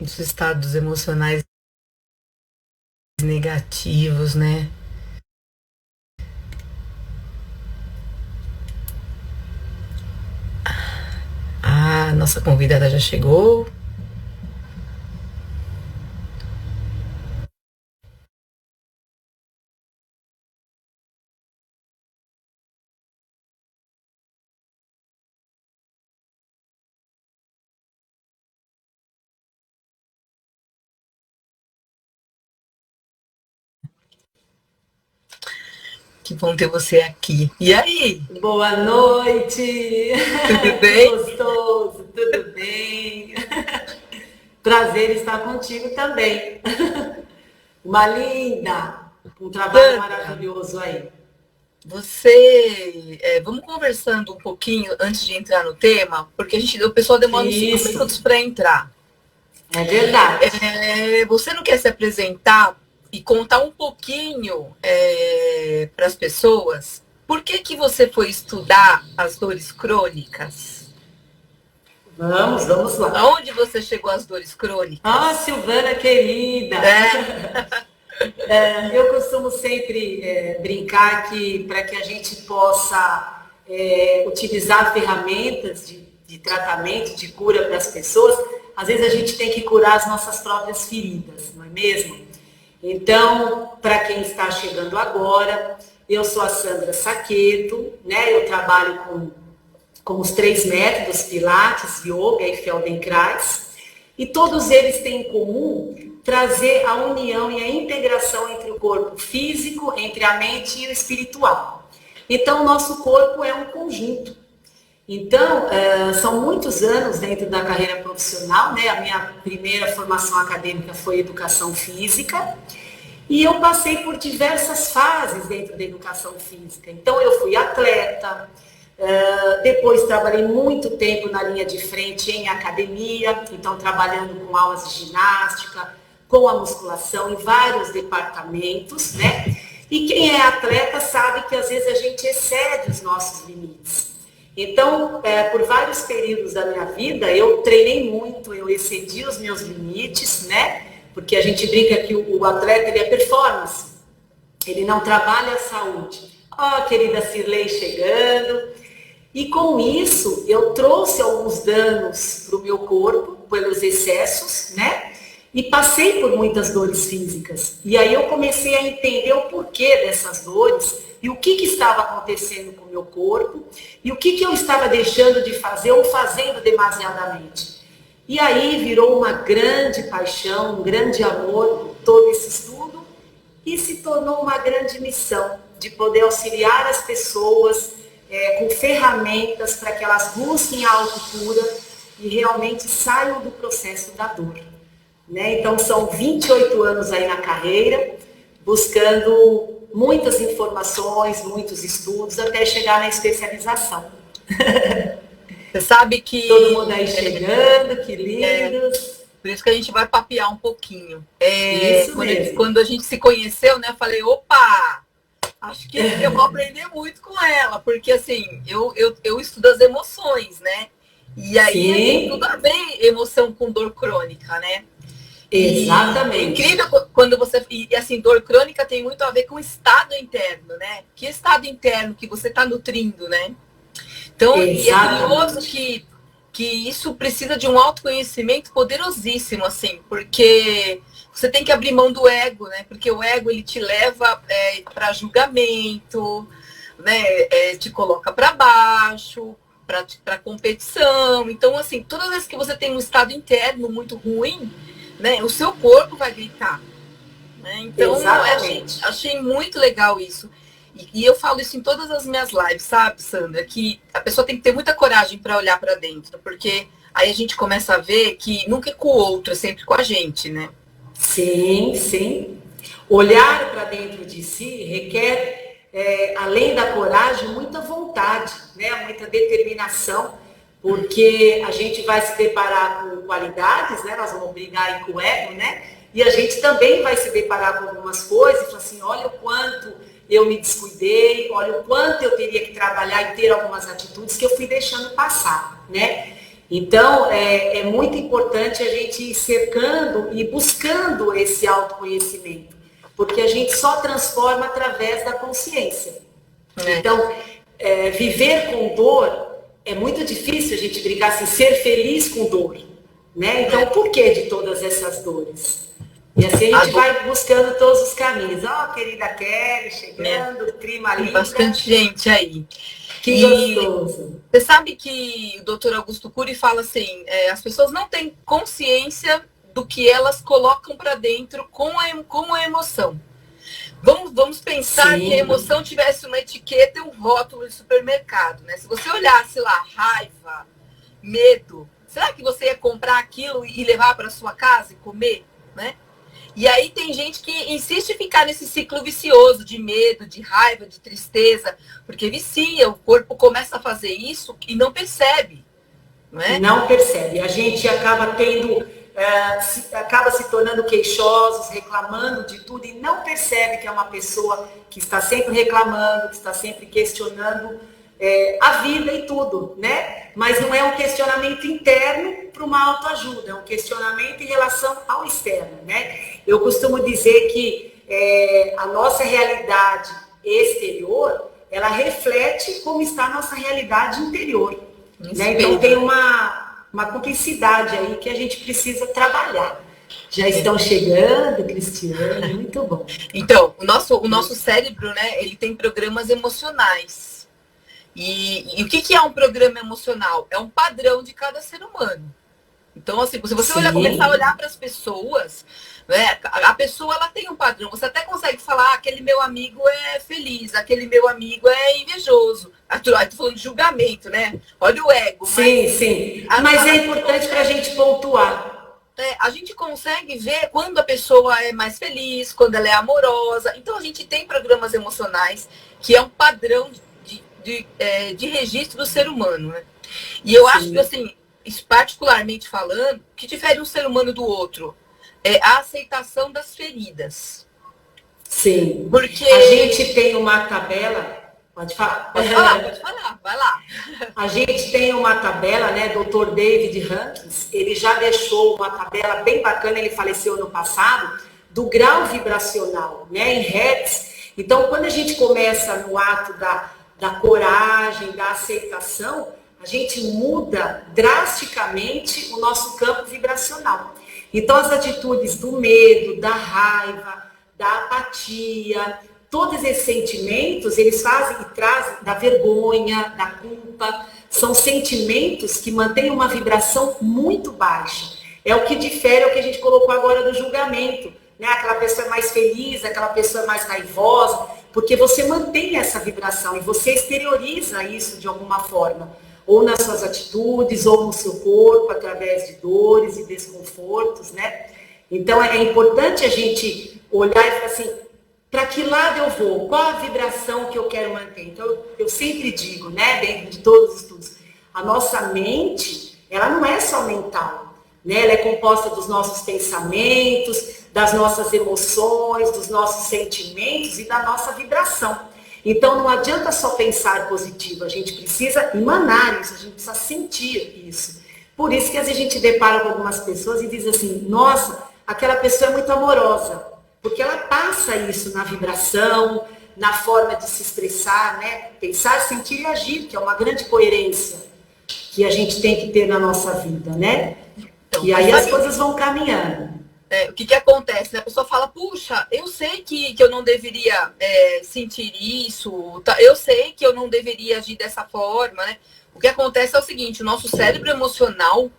Os estados emocionais negativos, né? Ah, nossa convidada já chegou. Que bom ter você aqui. E aí? Boa noite! Tudo Que bem? gostoso, tudo bem? Prazer estar contigo também. Uma linda, um trabalho Sandra, maravilhoso aí. vamos conversando um pouquinho antes de entrar no tema, porque o pessoal demora uns 5 minutos Isso, para entrar. é verdade. Você não quer se apresentar e contar um pouquinho para as pessoas por que você foi estudar as dores crônicas? Vamos lá. Aonde você chegou às dores Ah, crônicas? Silvana querida! É, Eu costumo sempre brincar que para que a gente possa utilizar ferramentas de tratamento, de cura para as pessoas, às vezes a gente tem que curar as nossas próprias feridas, não é mesmo? Então, para quem está chegando agora, eu sou a Sandra Saqueto, né? Eu trabalho com os 3 métodos, Pilates, Yoga e Feldenkrais, e todos eles têm em comum trazer a união e a integração entre o corpo físico, entre a mente e o espiritual. Então, o nosso corpo é um conjunto. Então, são muitos anos dentro da carreira profissional, né? A minha primeira formação acadêmica foi educação física, e eu passei por diversas fases dentro da educação física. Então, eu fui atleta, depois trabalhei muito tempo na linha de frente em academia, então trabalhando com aulas de ginástica, com a musculação em vários departamentos, né? E quem é atleta sabe que às vezes a gente excede os nossos limites. Então, por vários períodos da minha vida, eu treinei muito, eu excedi os meus limites, né? Porque a gente brinca que o atleta ele é performance, ele não trabalha a saúde. Ó, querida Cirlei chegando. E com isso, eu trouxe alguns danos para o meu corpo, pelos excessos, né? E passei por muitas dores físicas. E aí eu comecei a entender o porquê dessas dores e o que estava acontecendo com o meu corpo e o que eu estava deixando de fazer ou fazendo demasiadamente. E aí virou uma grande paixão, um grande amor, todo esse estudo, e se tornou uma grande missão de poder auxiliar as pessoas com ferramentas para que elas busquem a autocura e realmente saiam do processo da dor. Né? Então, são 28 anos aí na carreira, buscando muitas informações, muitos estudos, até chegar na especialização. você sabe Todo mundo que aí chegando, que lindos. por isso que a gente vai papear um pouquinho. Isso mesmo. Quando a gente se conheceu, né, eu falei, opa, acho que eu vou aprender muito com ela, porque assim, eu estudo as emoções, né? E aí tem tudo Sim, a ver emoção com dor crônica, né? E é exatamente. incrível quando você. E assim, dor crônica tem muito a ver com o estado interno, né? Que estado interno que você está nutrindo, né? Então, e é curioso Exatamente. que isso precisa de um autoconhecimento poderosíssimo, assim, porque você tem que abrir mão do ego, né? Porque o ego ele te leva para julgamento, né? Te coloca para baixo, para competição. Então, assim, todas as vezes que você tem um estado interno muito ruim, né? O seu corpo vai gritar. Né? Então, Exatamente. achei muito legal isso. E eu falo isso em todas as minhas lives, sabe, Sandra? Que a pessoa tem que ter muita coragem para olhar para dentro, porque aí a gente começa a ver que nunca é com o outro, é sempre com a gente, né? Sim, sim. Olhar para dentro de si requer, além da coragem, muita vontade, né? Muita determinação, porque a gente vai se deparar com qualidades, né? Nós vamos brigar aí com o ego, né? E a gente também vai se deparar com algumas coisas e falar assim, olha o quanto eu me descuidei, olha o quanto eu teria que trabalhar e ter algumas atitudes que eu fui deixando passar, né? Então, é muito importante a gente ir cercando e buscando esse autoconhecimento, porque a gente só transforma através da consciência. Então, viver com dor é muito difícil a gente brincar assim, ser feliz com dor, né? Então, o porquê de todas essas dores? E assim a gente vai buscando todos os caminhos. Ó, querida Kelly, chegando, prima linda. Tem bastante gente aí. Que gostoso. Você sabe que o doutor Augusto Cury fala assim, as pessoas não têm consciência do que elas colocam para dentro com a emoção. Vamos pensar que a emoção tivesse uma etiqueta e um rótulo de supermercado, né? Se você olhasse lá, raiva, medo, será que você ia comprar aquilo e levar para sua casa e comer, né? E aí tem gente que insiste em ficar nesse ciclo vicioso de medo, de raiva, de tristeza, porque vicia, o corpo começa a fazer isso e não percebe, não é? Não percebe. A gente acaba acaba se tornando queixosos, reclamando de tudo e não percebe que é uma pessoa que está sempre reclamando, que está sempre questionando a vida e tudo, né? Mas não é um questionamento interno para uma autoajuda, é um questionamento em relação ao externo, né? Eu costumo dizer que a nossa realidade exterior, ela reflete como está a nossa realidade interior, né? Então tem uma cumplicidade aí que a gente precisa trabalhar. Já estão chegando, Cristiane, muito bom. Então, o nosso cérebro, né, ele tem programas emocionais. E o que é um programa emocional? É um padrão de cada ser humano. Então, assim, se você começar a olhar para as pessoas, né, a pessoa ela tem um padrão. Você até consegue falar, aquele meu amigo é feliz, aquele meu amigo é invejoso. Estou falando de julgamento, né? Olha o ego. Sim. Mas é importante para a gente pontuar. A gente consegue ver quando a pessoa é mais feliz, quando ela é amorosa. Então, a gente tem programas emocionais, que é um padrão de registro do ser humano, né? E eu acho que, assim, particularmente falando, o que difere um ser humano do outro é a aceitação das feridas. Sim. Porque a gente tem uma tabela. Pode falar? Pode falar, vai lá. A gente tem uma tabela, né? Dr. David Hawkins, ele já deixou uma tabela bem bacana, ele faleceu ano passado, do grau vibracional, né? Em hertz. Então, quando a gente começa no ato da coragem, da aceitação, a gente muda drasticamente o nosso campo vibracional. Então, as atitudes do medo, da raiva, da apatia, todos esses sentimentos, eles fazem e trazem da vergonha, da culpa, são sentimentos que mantêm uma vibração muito baixa. É o que difere, é o que a gente colocou agora do julgamento, né? Aquela pessoa é mais feliz, aquela pessoa é mais raivosa, porque você mantém essa vibração e você exterioriza isso de alguma forma, ou nas suas atitudes, ou no seu corpo, através de dores e desconfortos, né? Então, é importante a gente olhar e falar assim, para que lado eu vou? Qual a vibração que eu quero manter? Então, eu sempre digo, né, dentro de todos os estudos, a nossa mente, ela não é só mental, né? Ela é composta dos nossos pensamentos, das nossas emoções, dos nossos sentimentos e da nossa vibração. Então, não adianta só pensar positivo, a gente precisa emanar isso, a gente precisa sentir isso. Por isso que às vezes a gente depara com algumas pessoas e diz assim, nossa, aquela pessoa é muito amorosa, porque ela passa isso na vibração, na forma de se expressar, né? Pensar, sentir e agir, que é uma grande coerência que a gente tem que ter na nossa vida, né? Então, e aí as coisas vão caminhando. O que acontece? A pessoa fala, puxa, eu sei que eu não deveria sentir isso, eu sei que eu não deveria agir dessa forma, né? O que acontece é o seguinte, o nosso cérebro emocional,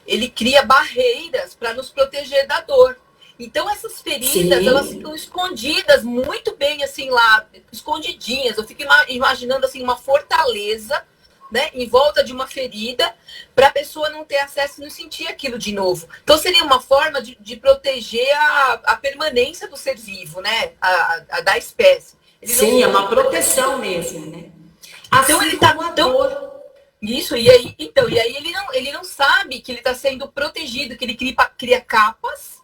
ele cria barreiras para nos proteger da dor. Então, essas feridas, elas ficam escondidas muito bem, assim, lá, escondidinhas. Eu fico imaginando, assim, uma fortaleza, né, em volta de uma ferida, para a pessoa não ter acesso e não sentir aquilo de novo. Então, seria uma forma de proteger a permanência do ser vivo, né, da espécie. Sim, é uma proteção mesmo, né? Então, assim, ele está tão... Isso, e aí ele não sabe que ele está sendo protegido, que ele cria capas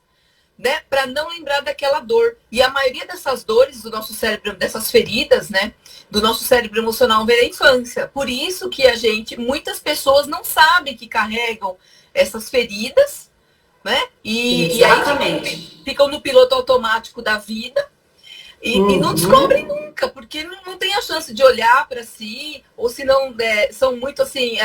né, para não lembrar daquela dor. E a maioria dessas dores do nosso cérebro, dessas feridas, né, do nosso cérebro emocional vem da infância. Por isso que muitas pessoas não sabem que carregam essas feridas, né? E aí ficam no piloto automático da vida e não descobrem nunca, porque não tem a chance de olhar para si, ou se não são muito assim,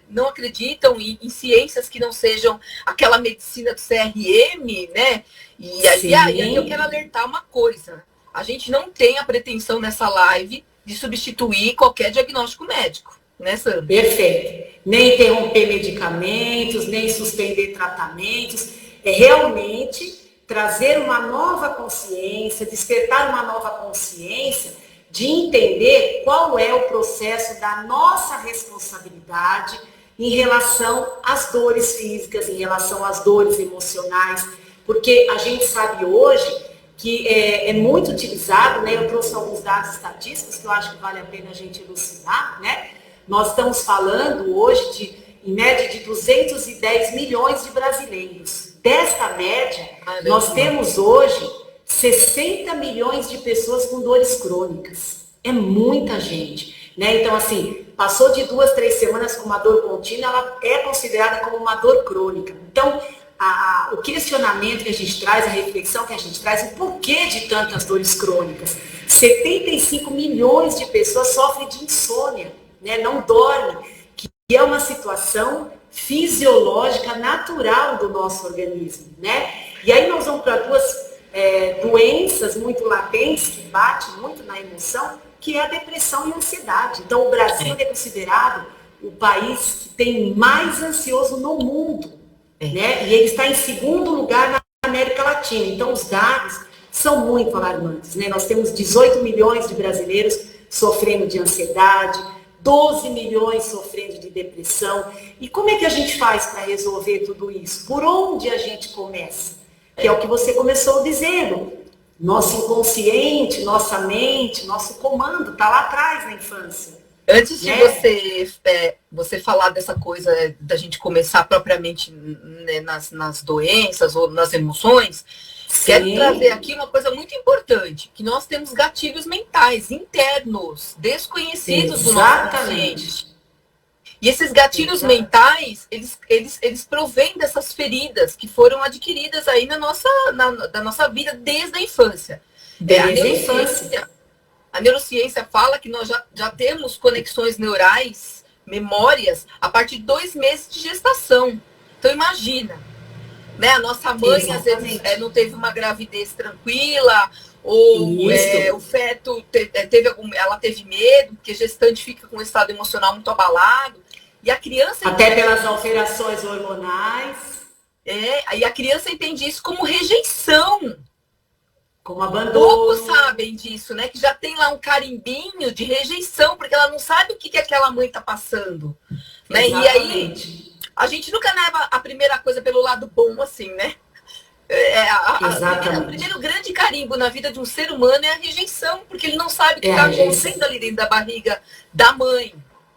não acreditam em ciências que não sejam aquela medicina do CRM, né? E aí eu quero alertar uma coisa: a gente não tem a pretensão nessa live de substituir qualquer diagnóstico médico, né, Sandra? Perfeito. Nem interromper medicamentos, nem suspender tratamentos. É realmente trazer uma nova consciência, despertar uma nova consciência de entender qual é o processo da nossa responsabilidade em relação às dores físicas, em relação às dores emocionais, porque a gente sabe hoje que é muito utilizado, né? Eu trouxe alguns dados estatísticos que eu acho que vale a pena a gente elucidar, né? Nós estamos falando hoje em média de 210 milhões de brasileiros. Desta média, nós temos hoje 60 milhões de pessoas com dores crônicas. É muita gente, né? Então, assim, passou de 2, 3 semanas com uma dor contínua, ela é considerada como uma dor crônica. Então, o questionamento que a gente traz, a reflexão que a gente traz, o porquê de tantas dores crônicas. 75 milhões de pessoas sofrem de insônia, né? Não dormem, que é uma situação fisiológica, natural do nosso organismo, né? E aí nós vamos para duas doenças muito latentes, que batem muito na emoção, que é a depressão e a ansiedade. Então, o Brasil é considerado o país que tem mais ansioso no mundo, né? E ele está em segundo lugar na América Latina. Então, os dados são muito alarmantes, né? Nós temos 18 milhões de brasileiros sofrendo de ansiedade, 12 milhões sofrendo de depressão. E como é que a gente faz para resolver tudo isso? Por onde a gente começa? Que é o que você começou dizendo. Nosso inconsciente, nossa mente, nosso comando está lá atrás na infância. Antes de você falar dessa coisa da gente começar propriamente, né, nas doenças ou nas emoções, quero trazer aqui uma coisa muito importante, que nós temos gatilhos mentais internos, desconhecidos do nosso consciente. E esses gatilhos mentais, eles provêm dessas feridas que foram adquiridas aí da nossa vida desde a infância. Desde a infância. A neurociência fala que nós já temos conexões neurais, memórias, a partir de 2 meses de gestação. Então, imagina, né? A nossa mãe, às vezes, não teve uma gravidez tranquila, ou o feto ela teve medo, porque gestante fica com um estado emocional muito abalado. E a criança... Até pelas alterações hormonais. E a criança entende isso como rejeição. Como abandono. Poucos sabem disso, né? Que já tem lá um carimbinho de rejeição, porque ela não sabe o que aquela mãe está passando. Né? E aí, a gente nunca leva a primeira coisa pelo lado bom, assim, né? O primeiro grande carimbo na vida de um ser humano é a rejeição, porque ele não sabe o que está acontecendo ali dentro da barriga da mãe.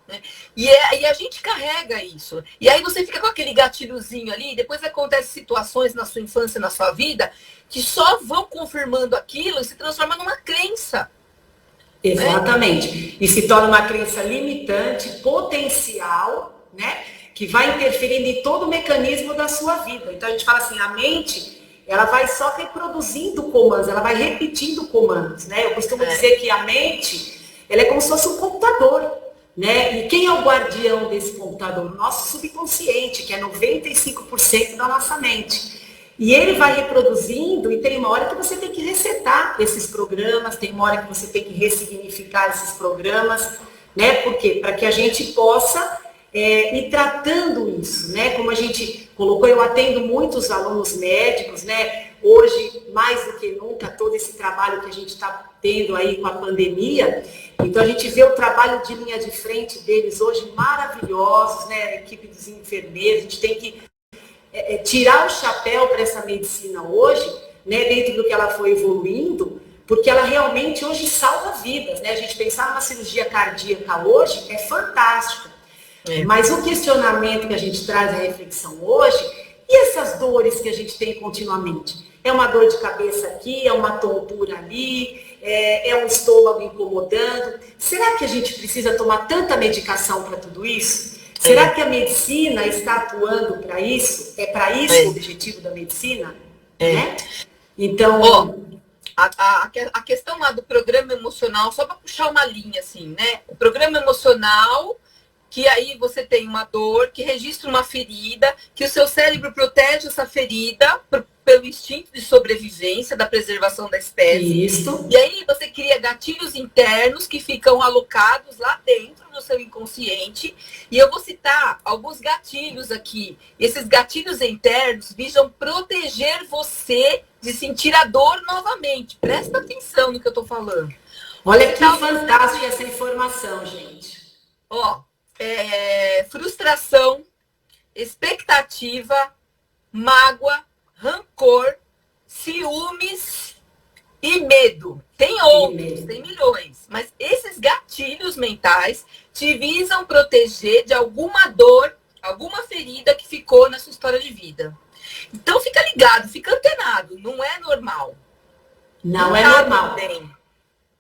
Né? E a gente carrega isso. E aí você fica com aquele gatilhozinho ali, e depois acontecem situações na sua infância, na sua vida, que só vão confirmando aquilo e se transforma numa crença. Exatamente. Né? E se torna uma crença limitante, potencial, né? Que vai interferindo em todo o mecanismo da sua vida. Então a gente fala assim, a mente, ela vai só reproduzindo comandos, ela vai repetindo comandos, né? Eu costumo dizer que a mente, ela é como se fosse um computador, né? E quem é o guardião desse computador? O nosso subconsciente, que é 95% da nossa mente. E ele vai reproduzindo, e tem uma hora que você tem que resetar esses programas, tem uma hora que você tem que ressignificar esses programas, né? Por quê? Para que a gente possa ir tratando isso, né? Como a gente colocou, eu atendo muitos alunos médicos, né? Hoje, mais do que nunca, todo esse trabalho que a gente está tendo aí com a pandemia, então a gente vê o trabalho de linha de frente deles hoje maravilhosos, né? A equipe dos enfermeiros, a gente tem que tirar o chapéu para essa medicina hoje, né? Dentro do que ela foi evoluindo, porque ela realmente hoje salva vidas, né? A gente pensar numa cirurgia cardíaca hoje é fantástico. Mas o questionamento que a gente traz à reflexão hoje, e essas dores que a gente tem continuamente? é uma dor de cabeça aqui, é uma tontura ali, é um estômago incomodando. Será que a gente precisa tomar tanta medicação para tudo isso? Será que a medicina está atuando para isso? É para isso o objetivo da medicina? Né? Então... A questão lá do programa emocional, só para puxar uma linha assim, né? O programa emocional, que aí você tem uma dor, que registra uma ferida, que o seu cérebro protege essa ferida pelo instinto de sobrevivência, da preservação da espécie. Isso. E aí você cria gatilhos internos que ficam alocados lá dentro do seu inconsciente. E eu vou citar alguns gatilhos aqui. Esses gatilhos internos visam proteger você de sentir a dor novamente. Presta atenção no que eu estou falando. Olha que fantástica essa informação, gente. Frustração, expectativa, mágoa, rancor, ciúmes e medo. Tem outros, tem milhões. Mas esses gatilhos mentais te visam proteger de alguma dor, alguma ferida que ficou na sua história de vida. Então fica ligado, fica antenado. Não é normal. Não é normal.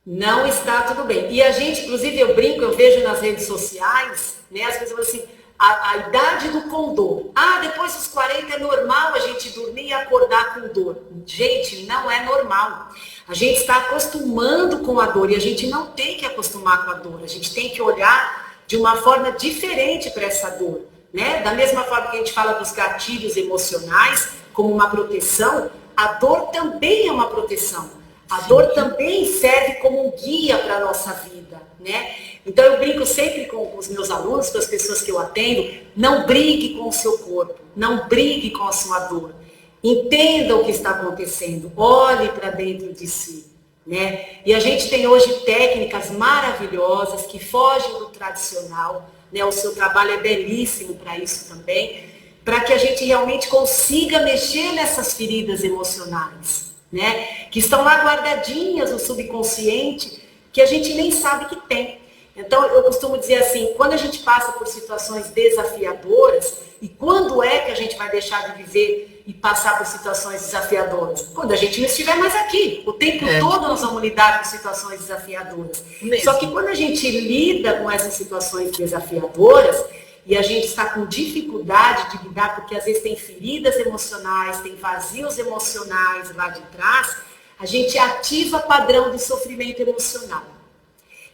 Não está tudo bem. E a gente, inclusive, eu brinco, eu vejo nas redes sociais, né? As pessoas falam assim, a idade do condor. Depois dos 40 é normal a gente dormir e acordar com dor. Gente, não é normal. A gente está acostumando com a dor e a gente não tem que acostumar com a dor. A gente tem que olhar de uma forma diferente para essa dor, né? Da mesma forma que a gente fala dos gatilhos emocionais como uma proteção, a dor também é uma proteção. A dor também serve como um guia para a nossa vida, né? Então eu brinco sempre com os meus alunos, com as pessoas que eu atendo, não brigue com o seu corpo, não brigue com a sua dor. Entenda o que está acontecendo, olhe para dentro de si, né? E a gente tem hoje técnicas maravilhosas que fogem do tradicional, né? O seu trabalho é belíssimo para isso também, para que a gente realmente consiga mexer nessas feridas emocionais, né? Que estão lá guardadinhas no subconsciente, que a gente nem sabe que tem. Então, eu costumo dizer assim, quando a gente passa por situações desafiadoras, e quando é que a gente vai deixar de viver e passar por situações desafiadoras? Quando a gente não estiver mais aqui. O tempo todo nós vamos lidar com situações desafiadoras. Só que quando a gente lida com essas situações desafiadoras, e a gente está com dificuldade de lidar, porque às vezes tem feridas emocionais, tem vazios emocionais lá de trás, a gente ativa padrão de sofrimento emocional.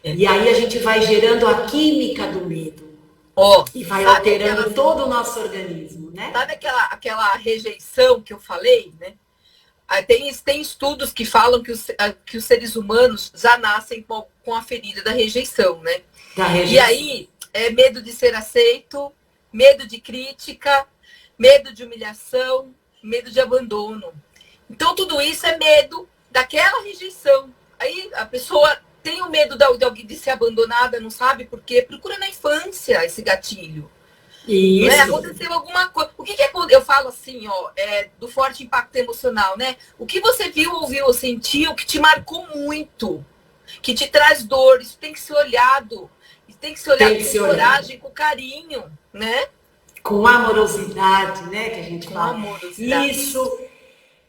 E aí a gente vai gerando a química do medo. E vai alterando todo o nosso organismo, né? Sabe aquela rejeição que eu falei, né? Tem estudos que falam que os seres humanos já nascem com a ferida da rejeição, né? E aí, medo de ser aceito, medo de crítica, medo de humilhação, medo de abandono. Então, tudo isso é medo daquela rejeição. Aí a pessoa tem o medo de ser abandonada, não sabe por quê? Procura na infância esse gatilho. Isso. Né? Aconteceu alguma coisa. O que é quando eu falo assim, do forte impacto emocional, né? O que você viu, ouviu ou sentiu que te marcou muito, que te traz dor, isso tem que ser olhado. Tem que se olhar com coragem, com carinho, né? Com amorosidade, né? Que a gente fala. Amorosidade. Isso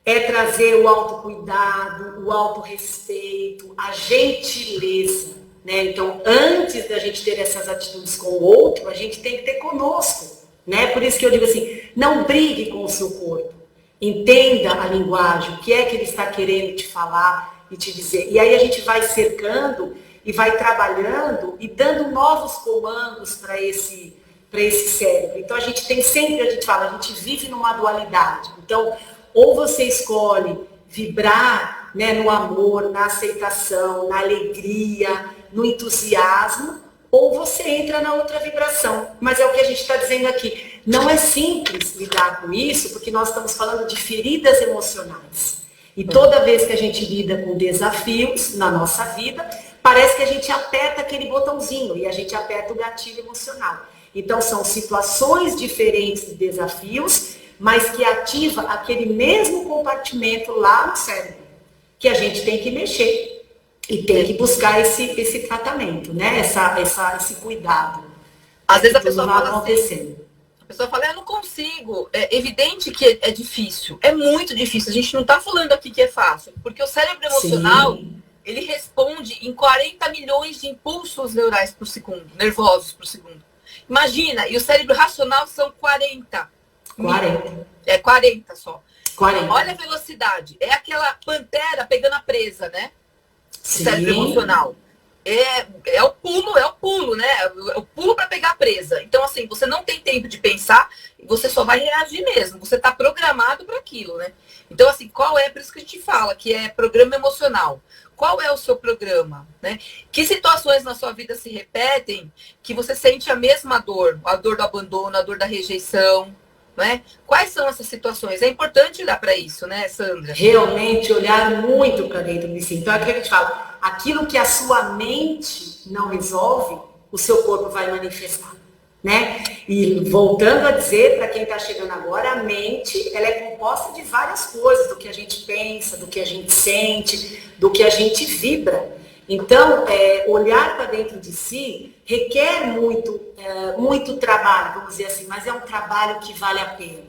é trazer o autocuidado, o autorrespeito, a gentileza, né? Então, antes da gente ter essas atitudes com o outro, a gente tem que ter conosco, né? Por isso que eu digo assim, não brigue com o seu corpo. Entenda a linguagem, o que é que ele está querendo te falar e te dizer. E aí a gente vai cercando e vai trabalhando e dando novos comandos para esse cérebro. Então, a gente fala, a gente vive numa dualidade. Então, ou você escolhe vibrar, né, no amor, na aceitação, na alegria, no entusiasmo, ou você entra na outra vibração. Mas é o que a gente está dizendo aqui. Não é simples lidar com isso, porque nós estamos falando de feridas emocionais. E toda vez que a gente lida com desafios na nossa vida, parece que a gente aperta aquele botãozinho e a gente aperta o gatilho emocional. Então, são situações diferentes de desafios, mas que ativa aquele mesmo compartimento lá no cérebro, que a gente tem que mexer e tem que buscar esse tratamento, né? Esse cuidado. Às vezes a pessoa fala assim, pessoa fala, eu não consigo. É evidente que é difícil, é muito difícil. A gente não está falando aqui que é fácil, porque o cérebro emocional, sim, ele responde em 40 milhões de impulsos neurais por segundo, nervosos por segundo. Imagina, e o cérebro racional são 40. 40. É 40 só. 40. Olha a velocidade. É aquela pantera pegando a presa, né? Sim. O cérebro emocional. É o pulo, né? É o pulo para pegar a presa. Então, assim, você não tem tempo de pensar, você só vai reagir mesmo. Você está programado para aquilo, né? Então, assim, qual é, por isso que a gente fala, que é programa emocional. Qual é o seu programa, né? Que situações na sua vida se repetem que você sente a mesma dor? A dor do abandono, a dor da rejeição, né? Quais são essas situações? É importante olhar para isso, né, Sandra? Realmente olhar muito para dentro de si. Então, é aquilo que a gente fala, aquilo que a sua mente não resolve, o seu corpo vai manifestar, né? E voltando a dizer, para quem está chegando agora, a mente, ela é composta de várias coisas, do que a gente pensa, do que a gente sente, do que a gente vibra. Então, olhar para dentro de si requer muito trabalho, vamos dizer assim, mas é um trabalho que vale a pena,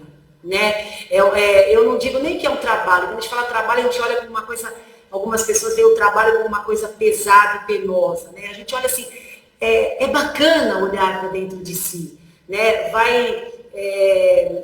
né? Eu não digo nem que é um trabalho, quando a gente fala trabalho, a gente olha como uma coisa, algumas pessoas veem o trabalho como uma coisa pesada e penosa, né? A gente olha assim, é bacana olhar para dentro de si, né? Vai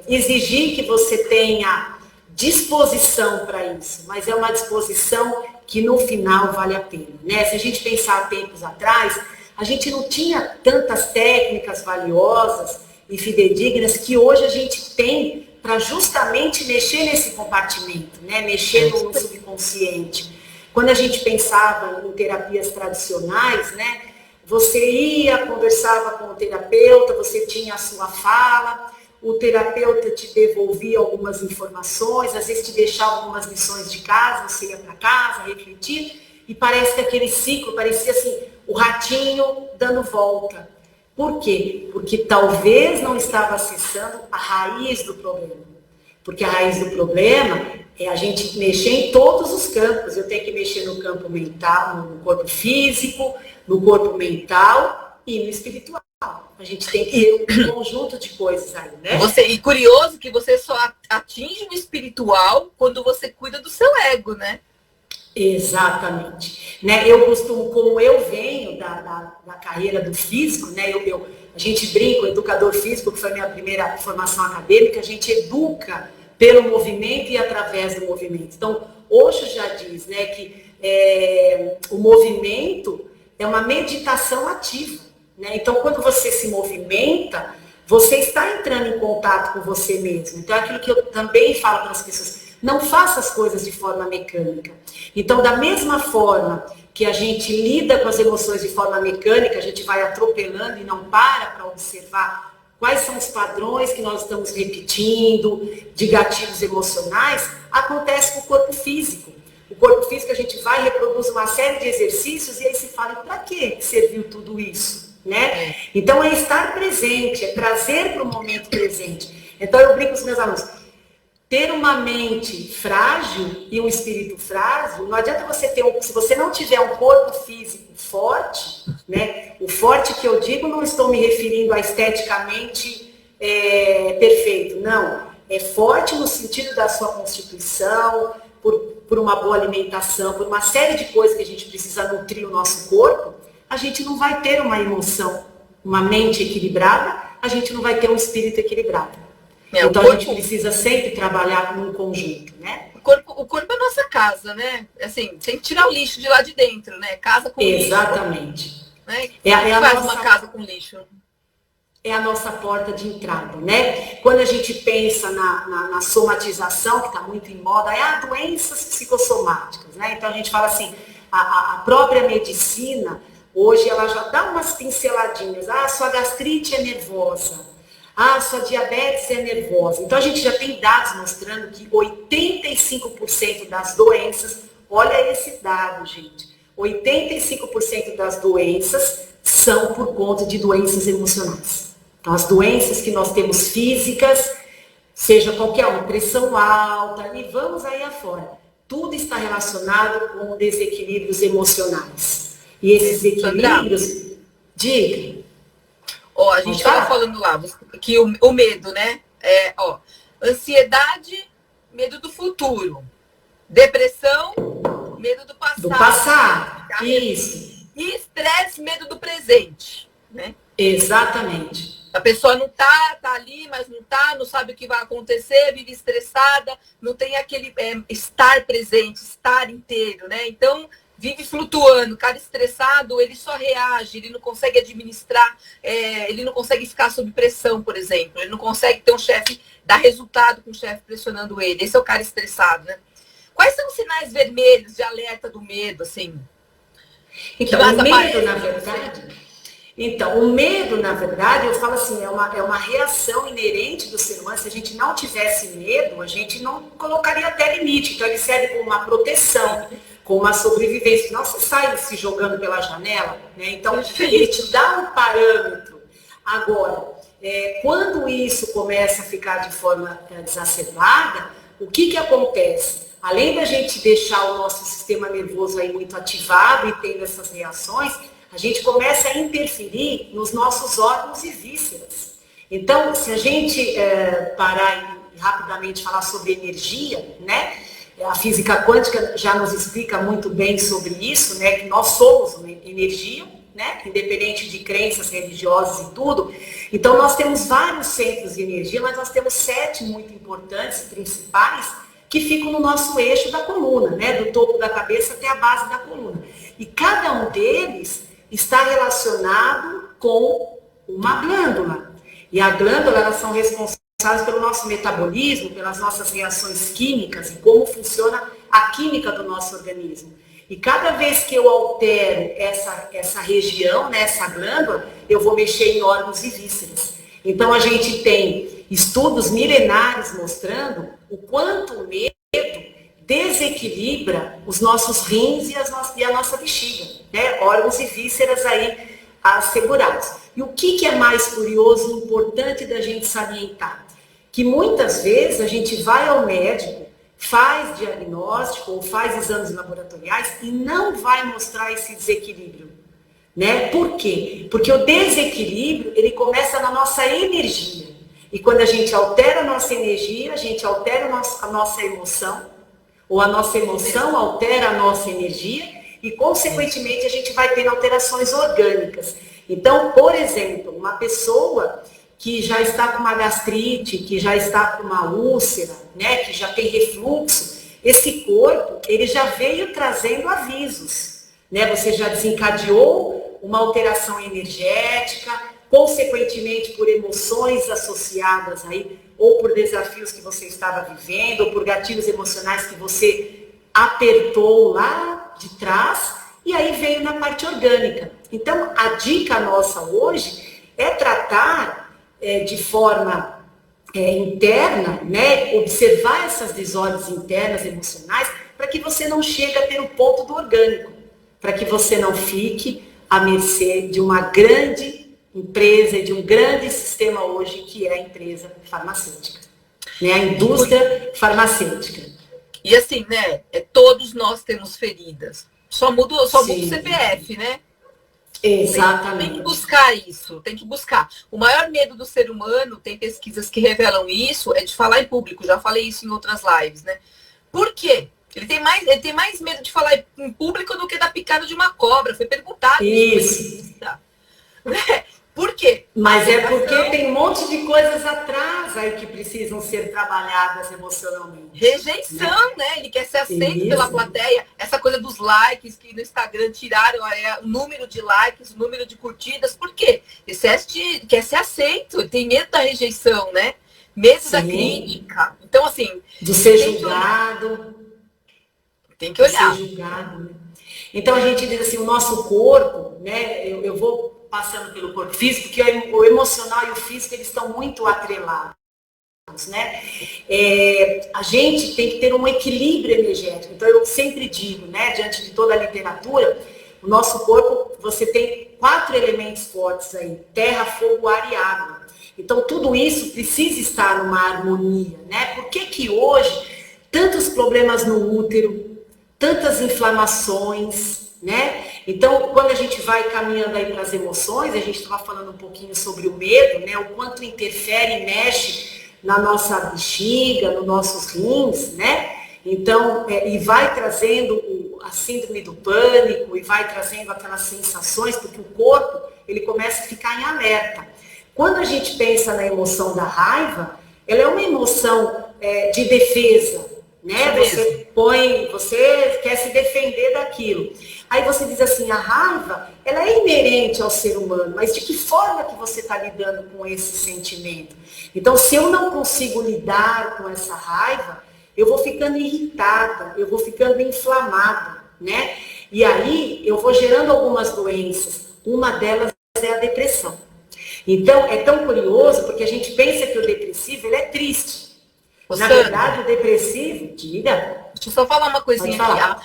exigir que você tenha disposição para isso, mas é uma disposição que no final vale a pena, né? Se a gente pensar tempos atrás, a gente não tinha tantas técnicas valiosas e fidedignas que hoje a gente tem para justamente mexer nesse compartimento, né? Mexer no subconsciente. Quando a gente pensava em terapias tradicionais, né? Você ia, conversava com o terapeuta, você tinha a sua fala, o terapeuta te devolvia algumas informações, às vezes te deixava algumas lições de casa, você ia para casa, refletir, e parece que aquele ciclo parecia assim, o ratinho dando volta. Por quê? Porque talvez não estava acessando a raiz do problema. Porque a raiz do problema é a gente mexer em todos os campos. Eu tenho que mexer no campo mental, no corpo físico, no corpo mental e no espiritual. A gente tem que ter um conjunto de coisas aí, né? E curioso que você só atinge o espiritual quando você cuida do seu ego, né? Exatamente. Né? Eu costumo, como eu venho da carreira do físico, né? A gente brinca, o educador físico, que foi a minha primeira formação acadêmica, a gente educa pelo movimento e através do movimento. Então, Osho já diz, né, que o movimento é uma meditação ativa. Né? Então, quando você se movimenta, você está entrando em contato com você mesmo. Então, é aquilo que eu também falo para as pessoas, não faça as coisas de forma mecânica. Então, da mesma forma que a gente lida com as emoções de forma mecânica, a gente vai atropelando e não para observar quais são os padrões que nós estamos repetindo, de gatilhos emocionais, acontece com o corpo físico. O corpo físico, a gente vai, reproduz uma série de exercícios e aí se fala, para que serviu tudo isso? Né? Então, é estar presente, é trazer para o momento presente. Então, eu brinco com os meus alunos, ter uma mente frágil e um espírito frágil, não adianta você ter, se você não tiver um corpo físico forte, né? O forte que eu digo, não estou me referindo a esteticamente perfeito, não. É forte no sentido da sua constituição, por uma boa alimentação, por uma série de coisas que a gente precisa nutrir o nosso corpo, a gente não vai ter uma emoção, uma mente equilibrada, a gente não vai ter um espírito equilibrado. Então a gente precisa sempre trabalhar num conjunto, né? O corpo é a nossa casa, né? Assim, tem que tirar o lixo de lá de dentro, né? Casa com lixo. Exatamente. Né? Faz uma casa com lixo. É a nossa porta de entrada, né? Quando a gente pensa na somatização, que está muito em moda, doenças psicossomáticas, né? Então a gente fala assim, a própria medicina, hoje ela já dá umas pinceladinhas. Sua gastrite é nervosa. Sua diabetes é nervosa. Então a gente já tem dados mostrando que 85% das doenças, olha esse dado, gente, 85% das doenças são por conta de doenças emocionais. Então as doenças que nós temos físicas, seja qualquer uma, pressão alta, e vamos aí afora, tudo está relacionado com desequilíbrios emocionais. E esses equilíbrios, diga. Ó, a gente estava falando lá que o medo, né? Ansiedade, medo do futuro. Depressão, medo do passado. Do passado, isso. E estresse, medo do presente, né? Exatamente. A pessoa não tá ali, mas não sabe o que vai acontecer, vive estressada, não tem aquele estar presente, estar inteiro, né? Então, vive flutuando. O cara estressado, ele só reage, ele não consegue administrar, ele não consegue ficar sob pressão, por exemplo. Ele não consegue ter um chefe, dar resultado com o chefe pressionando ele. Esse é o cara estressado, né? Quais são os sinais vermelhos de alerta do medo, assim? Então, o medo, na verdade... Então, o medo, na verdade, eu falo assim, é uma reação inerente do ser humano. Se a gente não tivesse medo, a gente não colocaria até limite. Então, ele serve como uma proteção, como uma sobrevivência. Não se sai se jogando pela janela, né? Então, ele te dá um parâmetro. Agora, quando isso começa a ficar de forma exacerbada, o que acontece? Além da gente deixar o nosso sistema nervoso aí muito ativado e tendo essas reações, a gente começa a interferir nos nossos órgãos e vísceras. Então, se a gente parar e rapidamente falar sobre energia, né? A física quântica já nos explica muito bem sobre isso, né? Que nós somos uma energia, né? Independente de crenças religiosas e tudo. Então, nós temos vários centros de energia, mas nós temos 7 muito importantes, principais, que ficam no nosso eixo da coluna, né? Do topo da cabeça até a base da coluna. E cada um deles está relacionado com uma glândula. E a glândula, elas são responsáveis pelo nosso metabolismo, pelas nossas reações químicas e como funciona a química do nosso organismo. E cada vez que eu altero essa região, né, essa glândula, eu vou mexer em órgãos e vísceras. Então, a gente tem estudos milenares mostrando o quanto o medo desequilibra os nossos rins e a nossa bexiga, né? Órgãos e vísceras aí assegurados. E o que é mais curioso e importante da gente salientar? Que muitas vezes a gente vai ao médico, faz diagnóstico ou faz exames laboratoriais e não vai mostrar esse desequilíbrio, né? Por quê? Porque o desequilíbrio, ele começa na nossa energia. E quando a gente altera a nossa energia, a gente altera a nossa emoção, ou a nossa emoção altera a nossa energia e, consequentemente, a gente vai ter alterações orgânicas. Então, por exemplo, uma pessoa que já está com uma gastrite, que já está com uma úlcera, né, que já tem refluxo, esse corpo, ele já veio trazendo avisos, né? Você já desencadeou uma alteração energética, consequentemente por emoções associadas aí, ou por desafios que você estava vivendo, ou por gatilhos emocionais que você apertou lá de trás, e aí veio na parte orgânica. Então, a dica nossa hoje é tratar de forma interna, né, observar essas desordens internas emocionais, para que você não chegue a ter o ponto do orgânico, para que você não fique à mercê de uma grande empresa, de um grande sistema hoje, que é a empresa farmacêutica, né? A indústria farmacêutica. E assim, né? Todos nós temos feridas. Só muda o CPF, né? Exatamente. Tem que buscar isso, tem que buscar. O maior medo do ser humano, tem pesquisas que revelam isso, é de falar em público. Já falei isso em outras lives, né? Por quê? Ele tem mais medo de falar em público do que da picada de uma cobra. Foi perguntado. Isso. Por quê? Mas é porque tem um monte de coisas atrás aí que precisam ser trabalhadas emocionalmente. Rejeição, né? Ele quer ser aceito pela plateia. Essa coisa dos likes que no Instagram tiraram o número de likes, o número de curtidas. Por quê? Ele quer ser aceito, ele tem medo da rejeição, né? Medo da crítica. Então, assim... De ser julgado. Tem que olhar. De ser julgado, né? Então, a gente diz assim, o nosso corpo, né? Eu vou passando pelo corpo físico, que o emocional e o físico, eles estão muito atrelados, né? A gente tem que ter um equilíbrio energético. Então, eu sempre digo, né, diante de toda a literatura, o nosso corpo, você tem 4 elementos fortes aí, terra, fogo, ar e água. Então, tudo isso precisa estar numa harmonia, né? Por que hoje tantos problemas no útero, tantas inflamações, né? Então, quando a gente vai caminhando aí para as emoções, a gente estava falando um pouquinho sobre o medo, né? O quanto interfere e mexe na nossa bexiga, nos nossos rins, né? Então, e vai trazendo a síndrome do pânico, e vai trazendo aquelas sensações, porque o corpo, ele começa a ficar em alerta. Quando a gente pensa na emoção da raiva, ela é uma emoção de defesa, né? Você quer se defender daquilo. Aí você diz assim, a raiva, ela é inerente ao ser humano, mas de que forma que você está lidando com esse sentimento? Então, se eu não consigo lidar com essa raiva, eu vou ficando irritada, eu vou ficando inflamada, né? E aí, eu vou gerando algumas doenças. Uma delas é a depressão. Então, é tão curioso, porque a gente pensa que o depressivo, ele é triste. Na verdade, o depressivo, diga. Deixa eu só falar uma coisinha aqui.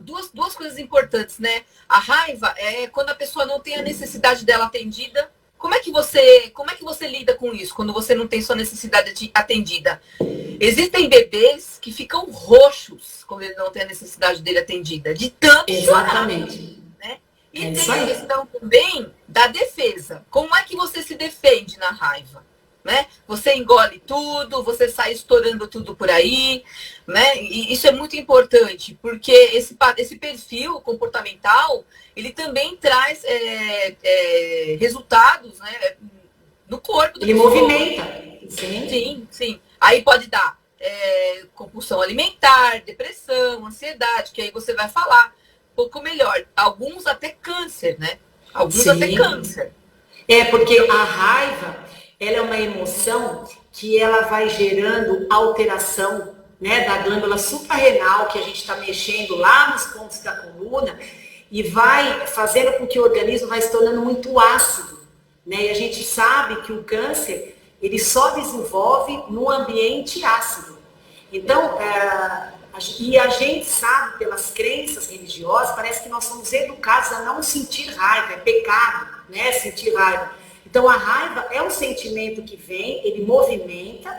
Duas coisas importantes, né? A raiva é quando a pessoa não tem a necessidade dela atendida. Como é que você lida com isso, quando você não tem sua necessidade atendida? Existem bebês que ficam roxos quando ele não tem a necessidade dele atendida, de tanto Exatamente. chorar, né? E tem a questão também da defesa. Como é que você se defende na raiva? Né? Você engole tudo, você sai estourando tudo por aí, né? E isso é muito importante, porque esse perfil comportamental, ele também traz resultados, né, no corpo da pessoa. Ele movimenta. Sim. Aí pode dar compulsão alimentar, depressão, ansiedade, que aí você vai falar um pouco melhor. Alguns até câncer, né? Alguns até câncer. Porque a raiva, ela é uma emoção que ela vai gerando alteração, né, da glândula suprarrenal, que a gente está mexendo lá nos pontos da coluna, e vai fazendo com que o organismo vai se tornando muito ácido, né? E a gente sabe que o câncer, ele só desenvolve no ambiente ácido. Então, e a gente sabe, pelas crenças religiosas, parece que nós somos educados a não sentir raiva, é pecado, né, sentir raiva. Então, a raiva é um sentimento que vem, ele movimenta,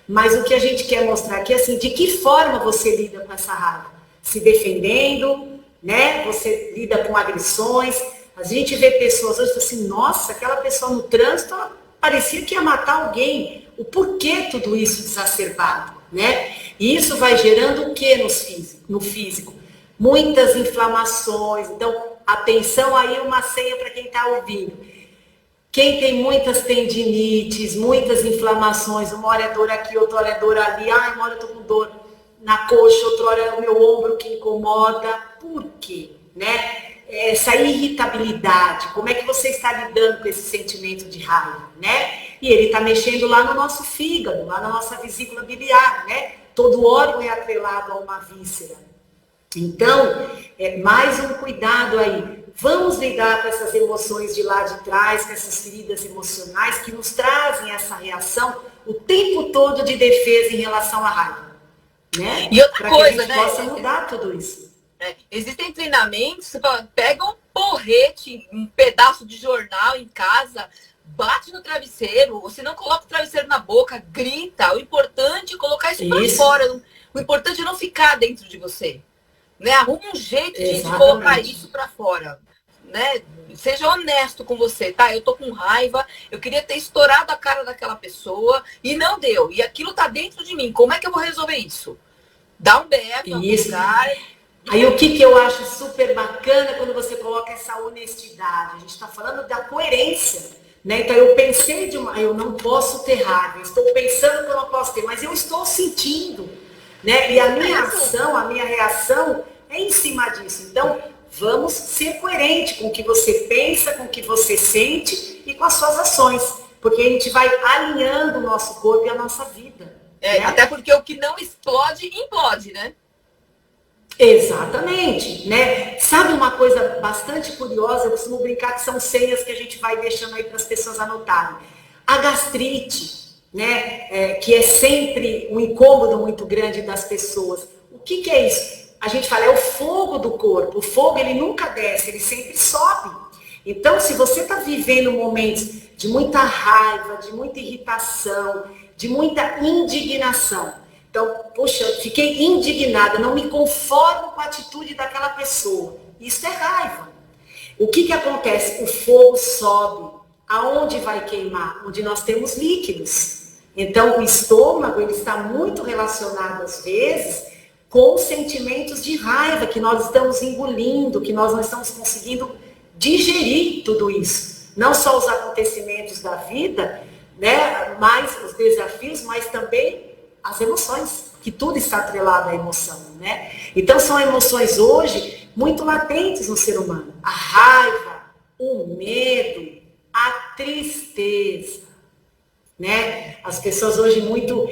mas o que a gente quer mostrar aqui é assim, de que forma você lida com essa raiva? Se defendendo, né? Você lida com agressões. A gente vê pessoas hoje assim, nossa, aquela pessoa no trânsito, ela parecia que ia matar alguém. O porquê tudo isso exacerbado, né? E isso vai gerando o que no físico? Muitas inflamações. Então, atenção aí, uma senha para quem está ouvindo. Quem tem muitas tendinites, muitas inflamações, uma hora é dor aqui, outra hora é dor ali, uma hora eu tô com dor na coxa, outra hora é o meu ombro que incomoda. Por quê? Né? Essa irritabilidade, como é que você está lidando com esse sentimento de raiva, né? E ele está mexendo lá no nosso fígado, lá na nossa vesícula biliar, né? Todo órgão é atrelado a uma víscera. Então, mais um cuidado aí. Vamos lidar com essas emoções de lá de trás, com essas feridas emocionais que nos trazem essa reação o tempo todo de defesa em relação à raiva. Né? E outra coisa, que a gente possa mudar tudo isso. Existem treinamentos, você pega um porrete, um pedaço de jornal em casa, bate no travesseiro, ou se não coloca o travesseiro na boca, grita. O importante é colocar isso para fora. O importante é não ficar dentro de você. Né? Arruma um jeito de colocar isso para fora. Né? Seja honesto com você, tá? Eu tô com raiva, eu queria ter estourado a cara daquela pessoa e não deu. E aquilo tá dentro de mim. Como é que eu vou resolver isso? Dá um berro, Aí o que eu acho super bacana quando você coloca essa honestidade. A gente está falando da coerência, né? Então eu pensei eu não posso ter raiva, eu estou pensando que eu não posso ter, mas eu estou sentindo, né? E a minha ação, a minha reação é em cima disso. Então, vamos ser coerente com o que você pensa, com o que você sente e com as suas ações. Porque a gente vai alinhando o nosso corpo e a nossa vida. Né? Até porque o que não explode, implode, né? Exatamente. Né? Sabe uma coisa bastante curiosa? Eu costumo brincar que são senhas que a gente vai deixando aí para as pessoas anotarem. A gastrite, né? Que é sempre um incômodo muito grande das pessoas. O que é isso? A gente fala, é o fogo do corpo. O fogo, ele nunca desce, ele sempre sobe. Então, se você está vivendo momentos de muita raiva, de muita irritação, de muita indignação. Então, poxa, fiquei indignada, não me conformo com a atitude daquela pessoa. Isso é raiva. O que acontece? O fogo sobe. Aonde vai queimar? Onde nós temos líquidos. Então, o estômago ele está muito relacionado, às vezes, com sentimentos de raiva que nós estamos engolindo, que nós não estamos conseguindo digerir tudo isso. Não só os acontecimentos da vida, né, mas os desafios, mas também as emoções, que tudo está atrelado à emoção, né? Então, são emoções hoje muito latentes no ser humano. A raiva, o medo, a tristeza, né? As pessoas hoje muito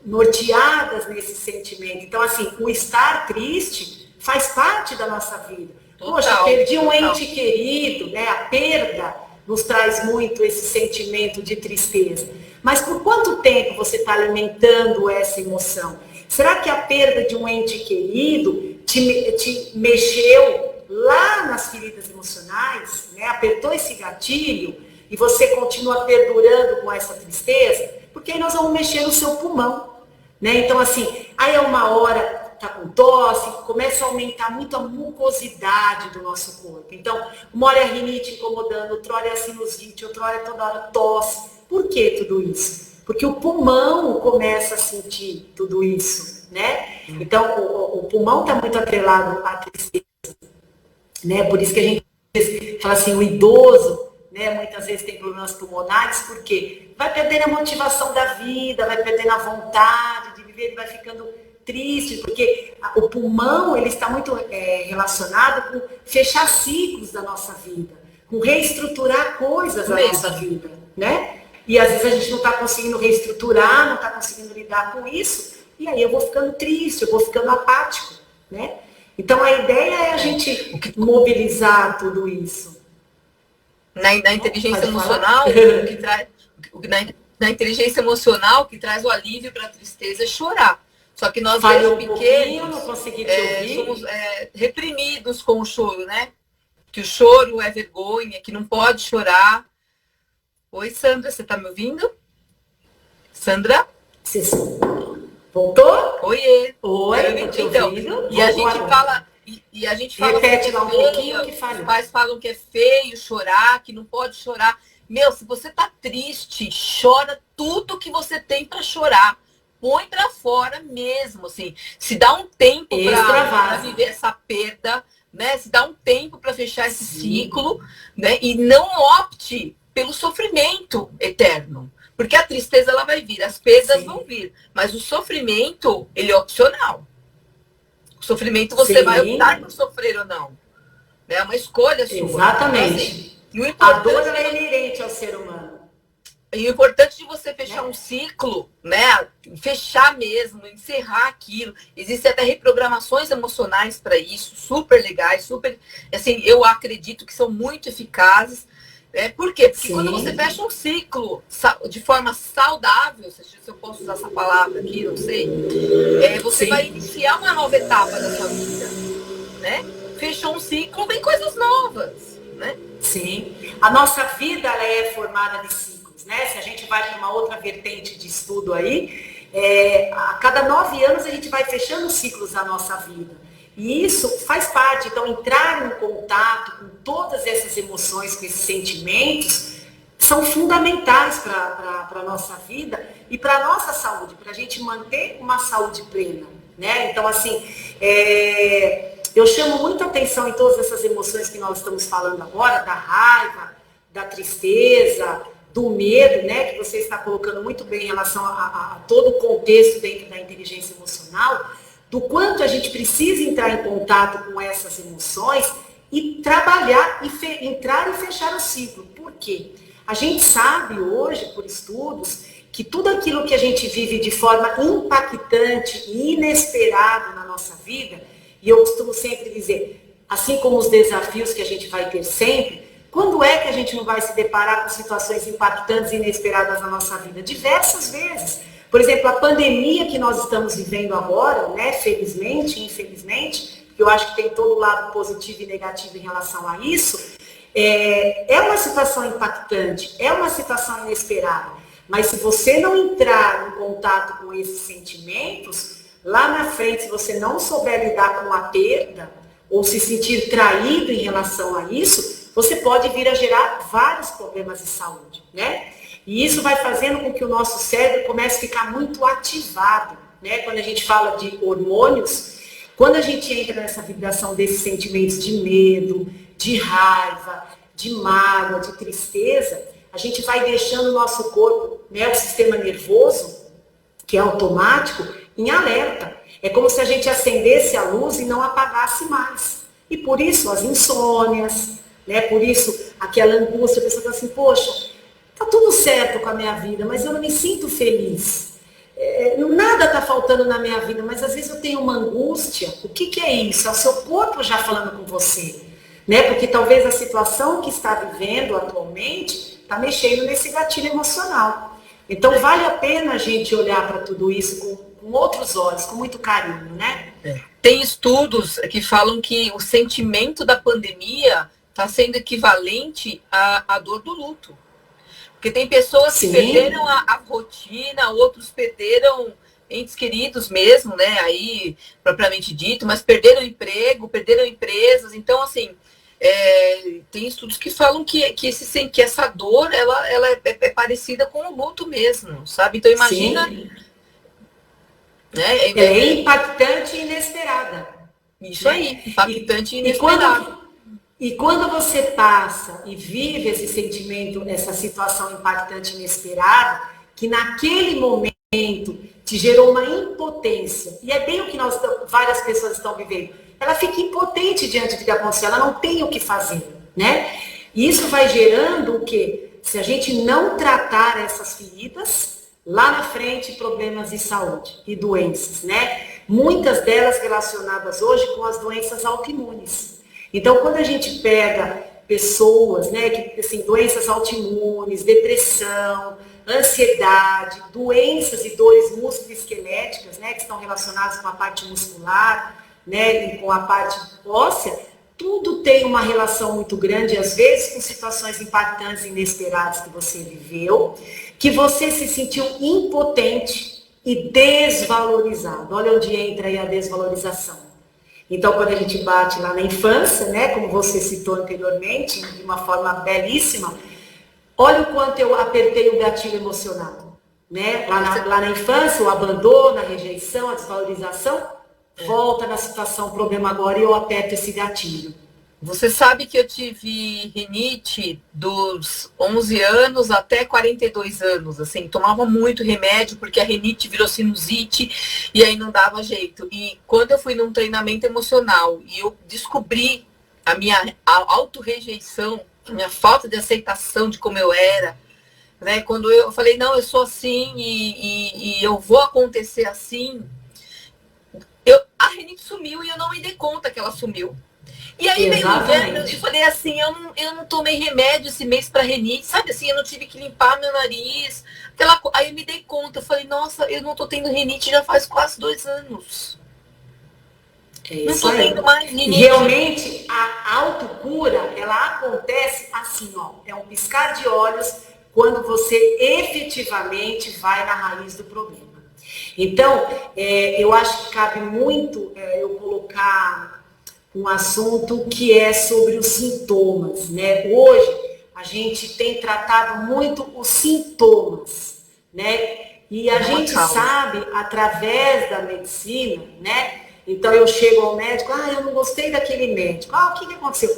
norteadas nesse sentimento. Então, assim, o estar triste faz parte da nossa vida. Poxa, perdi um ente querido, né? A perda nos traz muito esse sentimento de tristeza. Mas por quanto tempo você está alimentando essa emoção? Será que a perda de um ente querido te mexeu lá nas feridas emocionais, né? Apertou esse gatilho e você continua perdurando com essa tristeza? Porque aí nós vamos mexer no seu pulmão, né? Então, assim, aí é uma hora tá com tosse, começa a aumentar muito a mucosidade do nosso corpo. Então, uma hora é a rinite incomodando, outra hora é a sinusite, outra hora é toda hora tosse. Por que tudo isso? Porque o pulmão começa a sentir tudo isso, né? Então, o pulmão está muito atrelado à tristeza, né? Por isso que a gente fala assim, o idoso, né, muitas vezes tem problemas pulmonares, porque vai perdendo a motivação da vida, vai perdendo a vontade de viver, ele vai ficando triste, porque o pulmão ele está muito relacionado com fechar ciclos da nossa vida, com reestruturar coisas da nossa vida, né? E às vezes a gente não está conseguindo reestruturar, não está conseguindo lidar com isso, e aí eu vou ficando triste, eu vou ficando apático, né? Então a ideia é a gente mobilizar tudo isso. Na inteligência emocional, que traz, na inteligência emocional, que traz o alívio para a tristeza é chorar. Só que nós, desde pequenos, não consegui te ouvir. Somos reprimidos com o choro, né? Que o choro é vergonha, que não pode chorar. Oi, Sandra, você está me ouvindo? Sandra? Voltou? Oiê. Oi, tô te ouvindo. E a gente fala... E a gente fala repete lá um pouquinho que falha. Os pais falam que é feio chorar, que não pode chorar. Meu, se você tá triste, chora tudo que você tem para chorar. Põe para fora mesmo, assim. Se dá um tempo para viver essa perda, né? Se dá um tempo para fechar esse ciclo, né? E não opte pelo sofrimento eterno. Porque a tristeza ela vai vir, as perdas vão vir, mas o sofrimento, ele é opcional. O sofrimento você vai optar por sofrer ou não. É uma escolha sua. Exatamente. Então, assim, a dor é inerente ao ser humano. E o importante de você fechar um ciclo, né? Fechar mesmo, encerrar aquilo. Existem até reprogramações emocionais para isso, super legais, super. Assim, eu acredito que são muito eficazes. Por quê? Porque quando você fecha um ciclo de forma saudável, se eu posso usar essa palavra aqui, não sei, você vai iniciar uma nova etapa da sua vida, né? Fechou um ciclo, vem coisas novas, né? Sim. A nossa vida ela é formada de ciclos, né? Se a gente vai para uma outra vertente de estudo aí, a cada 9 anos a gente vai fechando ciclos da nossa vida. E isso faz parte, então, entrar em contato com todas essas emoções, com esses sentimentos, são fundamentais para a nossa vida e para a nossa saúde, para a gente manter uma saúde plena, né? Então, assim, eu chamo muita atenção em todas essas emoções que nós estamos falando agora, da raiva, da tristeza, do medo, né? Que você está colocando muito bem em relação a todo o contexto dentro da inteligência emocional, do quanto a gente precisa entrar em contato com essas emoções e trabalhar, entrar e fechar o ciclo. Por quê? A gente sabe hoje, por estudos, que tudo aquilo que a gente vive de forma impactante e inesperada na nossa vida, e eu costumo sempre dizer, assim como os desafios que a gente vai ter sempre, quando é que a gente não vai se deparar com situações impactantes e inesperadas na nossa vida? Diversas vezes. Por exemplo, a pandemia que nós estamos vivendo agora, né, felizmente, infelizmente, porque eu acho que tem todo o lado positivo e negativo em relação a isso, é uma situação impactante, é uma situação inesperada. Mas se você não entrar em contato com esses sentimentos, lá na frente, se você não souber lidar com a perda, ou se sentir traído em relação a isso, você pode vir a gerar vários problemas de saúde, né? E isso vai fazendo com que o nosso cérebro comece a ficar muito ativado, né? Quando a gente fala de hormônios, quando a gente entra nessa vibração desses sentimentos de medo, de raiva, de mágoa, de tristeza, a gente vai deixando o nosso corpo, né, o sistema nervoso, que é automático, em alerta. É como se a gente acendesse a luz e não apagasse mais. E por isso as insônias, né, por isso aquela angústia, a pessoa fala assim, poxa, tá tudo certo com a minha vida, mas eu não me sinto feliz. Nada está faltando na minha vida, mas às vezes eu tenho uma angústia. O que é isso? É o seu corpo já falando com você. Né? Porque talvez a situação que está vivendo atualmente está mexendo nesse gatilho emocional. Então vale a pena a gente olhar para tudo isso com outros olhos, com muito carinho, né? Tem estudos que falam que o sentimento da pandemia está sendo equivalente à dor do luto. Porque tem pessoas que perderam a rotina, outros perderam entes queridos mesmo, né? Aí, propriamente dito, mas perderam emprego, perderam empresas. Então, assim, tem estudos que falam que essa dor ela é parecida com o luto mesmo, sabe? Então, imagina. Né? É impactante e inesperada. Isso aí, impactante e inesperada. E quando você passa e vive esse sentimento, essa situação impactante e inesperada, que naquele momento te gerou uma impotência, e é bem o que várias pessoas estão vivendo, ela fica impotente diante do que aconteceu, ela não tem o que fazer, né? E isso vai gerando o quê? Se a gente não tratar essas feridas, lá na frente, problemas de saúde e doenças, né? Muitas delas relacionadas hoje com as doenças autoimunes. Então, quando a gente pega pessoas, né, que, assim, doenças autoimunes, depressão, ansiedade, doenças e dores musculoesqueléticas, né, que estão relacionadas com a parte muscular, né, e com a parte óssea, tudo tem uma relação muito grande, às vezes, com situações impactantes e inesperadas que você viveu, que você se sentiu impotente e desvalorizado. Olha onde entra aí a desvalorização. Então, quando a gente bate lá na infância, né, como você citou anteriormente, de uma forma belíssima, olha o quanto eu apertei o gatilho emocional. Né? Lá na infância, o abandono, a rejeição, a desvalorização, volta na situação, problema agora, e eu aperto esse gatilho. Você sabe que eu tive rinite dos 11 anos até 42 anos, assim, tomava muito remédio porque a rinite virou sinusite e aí não dava jeito. E quando eu fui num treinamento emocional e eu descobri a minha autorrejeição, a minha falta de aceitação de como eu era, né? Quando eu falei, não, eu sou assim e eu vou acontecer assim, a rinite sumiu e eu não me dei conta que ela sumiu. E aí veio o inverno, eu falei assim, eu não tomei remédio esse mês para rinite, sabe assim, eu não tive que limpar meu nariz. Aí eu me dei conta, eu falei, nossa, eu não tô tendo rinite já faz quase 2 anos. Não tô tendo mais rinite. Realmente, a autocura, ela acontece assim, ó, é um piscar de olhos quando você efetivamente vai na raiz do problema. Então, eu acho que cabe muito eu colocar um assunto que é sobre os sintomas, né? Hoje, a gente tem tratado muito os sintomas, né? E a gente sabe, através da medicina, né? Então, eu chego ao médico, eu não gostei daquele médico. O que aconteceu?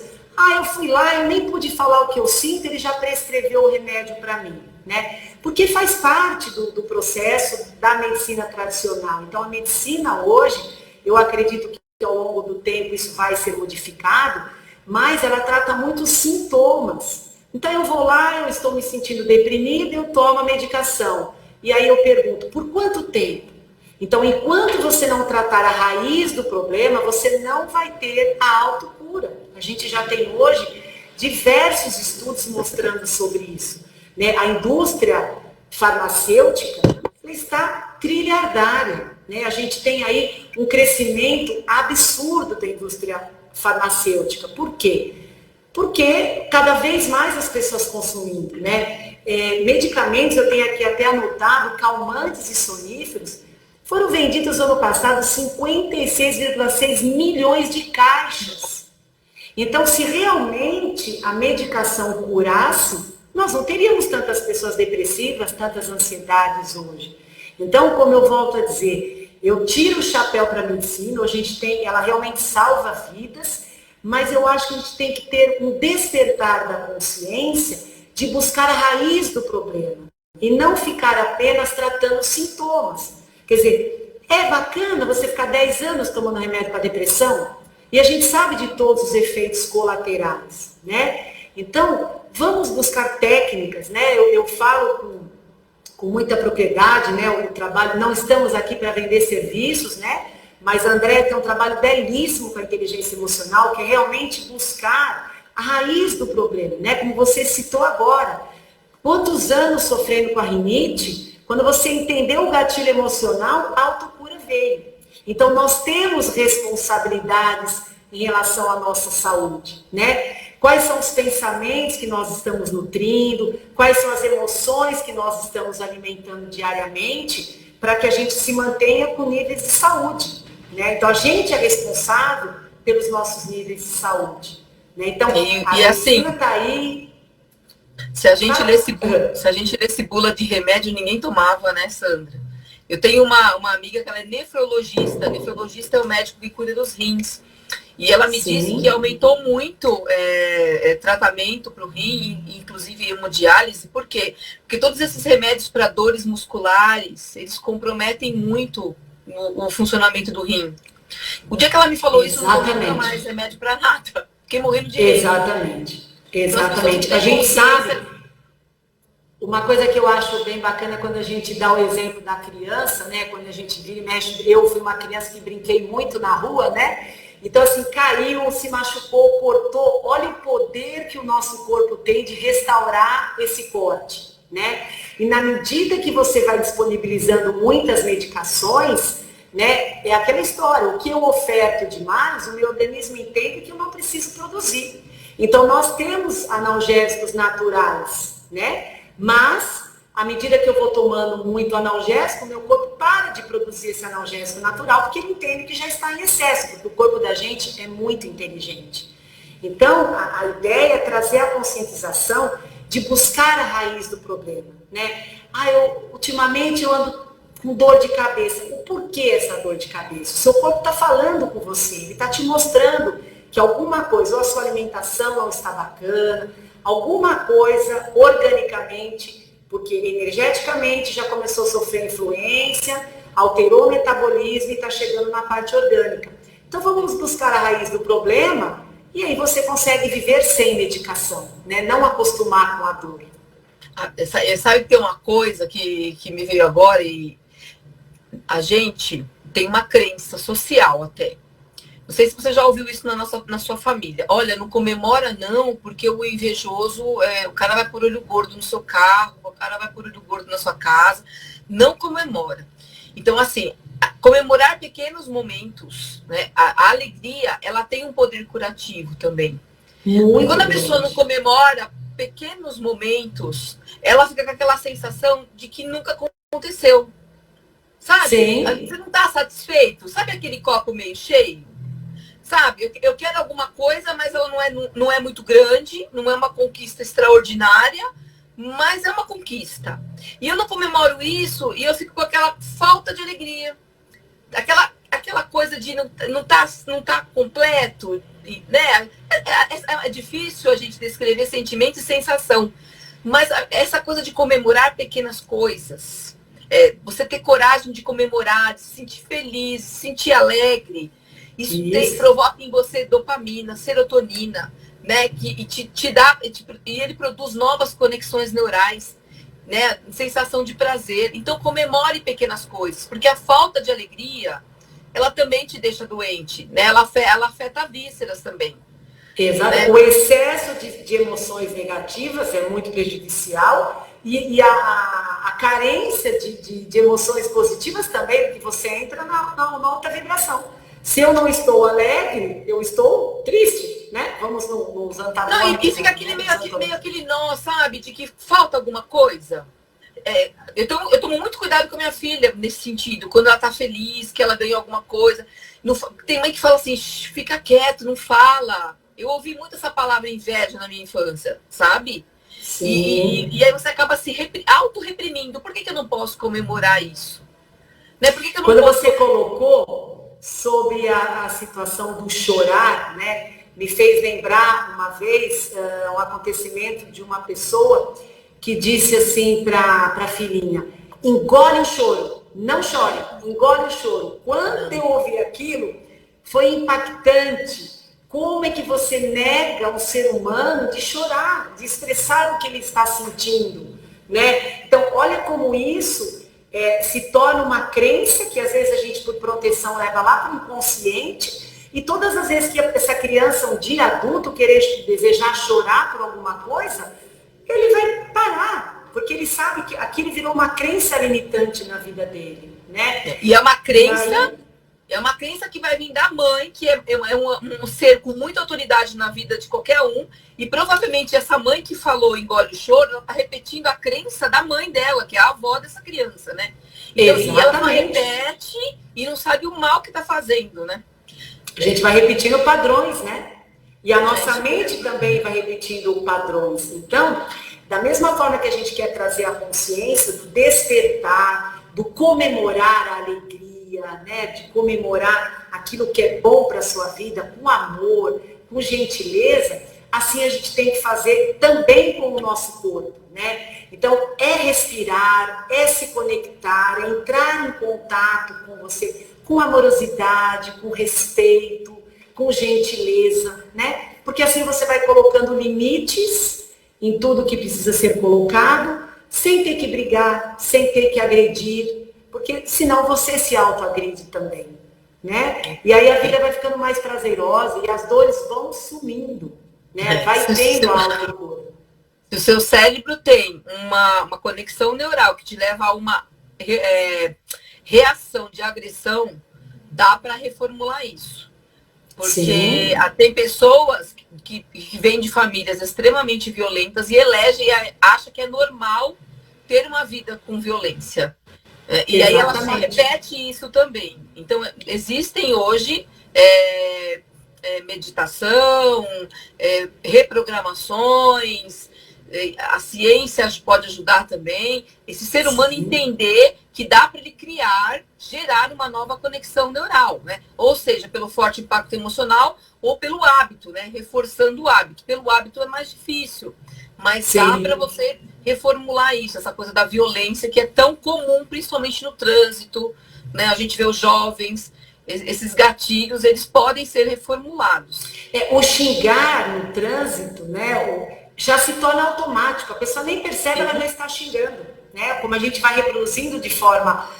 Eu fui lá, eu nem pude falar o que eu sinto, ele já prescreveu o remédio para mim, né? Porque faz parte do processo da medicina tradicional. Então, a medicina hoje, eu acredito que ao longo do tempo isso vai ser modificado, mas ela trata muitos sintomas. Então eu vou lá, eu estou me sentindo deprimida, eu tomo a medicação. E aí eu pergunto, por quanto tempo? Então, enquanto você não tratar a raiz do problema, você não vai ter a autocura. A gente já tem hoje diversos estudos mostrando sobre isso. Né? A indústria farmacêutica está trilhardária. Né? A gente tem aí um crescimento absurdo da indústria farmacêutica. Por quê? Porque cada vez mais as pessoas consumindo, né? Medicamentos, eu tenho aqui até anotado, calmantes e soníferos, Foram vendidos no ano passado 56,6 milhões de caixas. Então, se realmente a medicação curasse, nós não teríamos tantas pessoas depressivas, tantas ansiedades hoje. Então, como eu volto a dizer, eu tiro o chapéu para a medicina, a gente tem, ela realmente salva vidas, mas eu acho que a gente tem que ter um despertar da consciência de buscar a raiz do problema e não ficar apenas tratando os sintomas. Quer dizer, é bacana você ficar 10 anos tomando remédio para depressão e a gente sabe de todos os efeitos colaterais, né? Então, vamos buscar técnicas, né? Eu falo com muita propriedade, né? O trabalho, não estamos aqui para vender serviços, né? Mas a Andréa tem um trabalho belíssimo com a inteligência emocional, que é realmente buscar a raiz do problema, né? Como você citou agora. Quantos anos sofrendo com a rinite, quando você entendeu o gatilho emocional, a autocura veio. Então, nós temos responsabilidades em relação à nossa saúde, né? Quais são os pensamentos que nós estamos nutrindo, quais são as emoções que nós estamos alimentando diariamente, para que a gente se mantenha com níveis de saúde, né? Então, a gente é responsável pelos nossos níveis de saúde, né? Então, e assim, está aí. Se a gente lesse bula de remédio, ninguém tomava, né, Sandra? Eu tenho uma amiga que ela é nefrologista. Nefrologista é o médico que cuida dos rins. E ela me disse que aumentou muito tratamento para o rim, inclusive hemodiálise. Por quê? Porque todos esses remédios para dores musculares, eles comprometem muito o funcionamento do rim. O dia que ela me falou isso, não vou tomar mais remédio para nada. Fiquei morrendo de medo. Exatamente. Exatamente. A gente sabe, uma coisa que eu acho bem bacana quando a gente dá o exemplo da criança, né? Quando a gente vira e mexe, eu fui uma criança que brinquei muito na rua, né? Então, assim, caiu, se machucou, cortou. Olha o poder que o nosso corpo tem de restaurar esse corte, né? E na medida que você vai disponibilizando muitas medicações, né? É aquela história, o que eu oferto demais, o meu organismo entende que eu não preciso produzir. Então, nós temos analgésicos naturais, né? Mas, à medida que eu vou tomando muito analgésico, meu corpo para de produzir esse analgésico natural, porque ele entende que já está em excesso, porque o corpo da gente é muito inteligente. Então, a ideia é trazer a conscientização de buscar a raiz do problema, né? Ultimamente eu ando com dor de cabeça. O porquê essa dor de cabeça? O seu corpo está falando com você, ele está te mostrando que alguma coisa, ou a sua alimentação não está bacana, alguma coisa organicamente, porque energeticamente já começou a sofrer influência, alterou o metabolismo e está chegando na parte orgânica. Então vamos buscar a raiz do problema e aí você consegue viver sem medicação, né? Não acostumar com a dor. Sabe que tem uma coisa que me veio agora e a gente tem uma crença social até. Não sei se você já ouviu isso na sua família. Olha, não comemora não, porque o invejoso, o cara vai pôr olho gordo no seu carro, o cara vai pôr olho gordo na sua casa. Não comemora. Então, assim, comemorar pequenos momentos, né? A alegria, ela tem um poder curativo também. E quando a pessoa não comemora pequenos momentos, ela fica com aquela sensação de que nunca aconteceu. Sabe? Sim. Você não está satisfeito? Sabe aquele copo meio cheio? Sabe, eu quero alguma coisa, mas ela não é muito grande, não é uma conquista extraordinária, mas é uma conquista. E eu não comemoro isso e eu fico com aquela falta de alegria. Aquela coisa de não tá completo, né? É difícil a gente descrever sentimento e sensação. Mas essa coisa de comemorar pequenas coisas, você ter coragem de comemorar, de se sentir feliz, se sentir alegre, isso provoca em você dopamina, serotonina, né? E te dá, e ele produz novas conexões neurais, né? Sensação de prazer. Então comemore pequenas coisas, porque a falta de alegria, ela também te deixa doente, né? Ela afeta vísceras também. Exato. Né? O excesso de emoções negativas é muito prejudicial e a carência de emoções positivas também, porque você entra na alta vibração. Se eu não estou alegre, eu estou triste, né? Vamos nos antagônicos. Não, e fica meio aquele nó, sabe? De que falta alguma coisa. eu tomo muito cuidado com a minha filha nesse sentido, quando ela tá feliz, que ela ganhou alguma coisa. Tem mãe que fala assim, fica quieto, não fala. Eu ouvi muito essa palavra inveja na minha infância, sabe? E aí você acaba se auto-reprimindo. Por que eu não posso comemorar isso? Né? Por que eu não Quando posso... você colocou sobre a situação do chorar, né? Me fez lembrar uma vez um acontecimento de uma pessoa que disse assim para a filhinha, engole o choro, não chore, engole o choro. Quando eu ouvi aquilo, foi impactante. Como é que você nega um ser humano de chorar, de expressar o que ele está sentindo, né? Então, olha como isso se torna uma crença que às vezes a gente, por proteção, leva lá para o inconsciente. E todas as vezes que essa criança, um dia adulto, desejar chorar por alguma coisa, ele vai parar, porque ele sabe que aquilo virou uma crença limitante na vida dele, né? E é uma crença que vai vir da mãe, que é um ser com muita autoridade na vida de qualquer um, e provavelmente essa mãe que falou engole o choro, ela está repetindo a crença da mãe dela, que é a avó dessa criança, né? Então, e ela só repete e não sabe o mal que está fazendo, né? A gente vai repetindo padrões, né? E a nossa mente também vai repetindo padrões. Então, da mesma forma que a gente quer trazer a consciência do despertar, do comemorar a alegria, né? De comemorar aquilo que é bom para a sua vida, com amor, com gentileza, assim a gente tem que fazer também com o nosso corpo, né? Então, é respirar, é se conectar, é entrar em contato com você, com amorosidade, com respeito, com gentileza, né? Porque assim você vai colocando limites em tudo que precisa ser colocado, sem ter que brigar, sem ter que agredir, porque senão você se autoagride também, né? E aí a vida vai ficando mais prazerosa e as dores vão sumindo, né? Vai tendo autocura. Se o seu cérebro tem uma conexão neural que te leva a uma reação de agressão, dá para reformular isso. Porque tem pessoas que vêm de famílias extremamente violentas e elegem e acham que é normal ter uma vida com violência. E aí ela só repete isso também. Então, existem hoje meditação, reprogramações, a ciência pode ajudar também, esse ser humano entender que dá para ele gerar uma nova conexão neural, né? Ou seja, pelo forte impacto emocional ou pelo hábito, né? Reforçando o hábito. Pelo hábito é mais difícil, mas dá para você reformular isso, essa coisa da violência que é tão comum, principalmente no trânsito, né? A gente vê os jovens, esses gatilhos, eles podem ser reformulados. O xingar no trânsito, né? Já se torna automático, a pessoa nem percebe, ela já está xingando, né? Como a gente vai reproduzindo de forma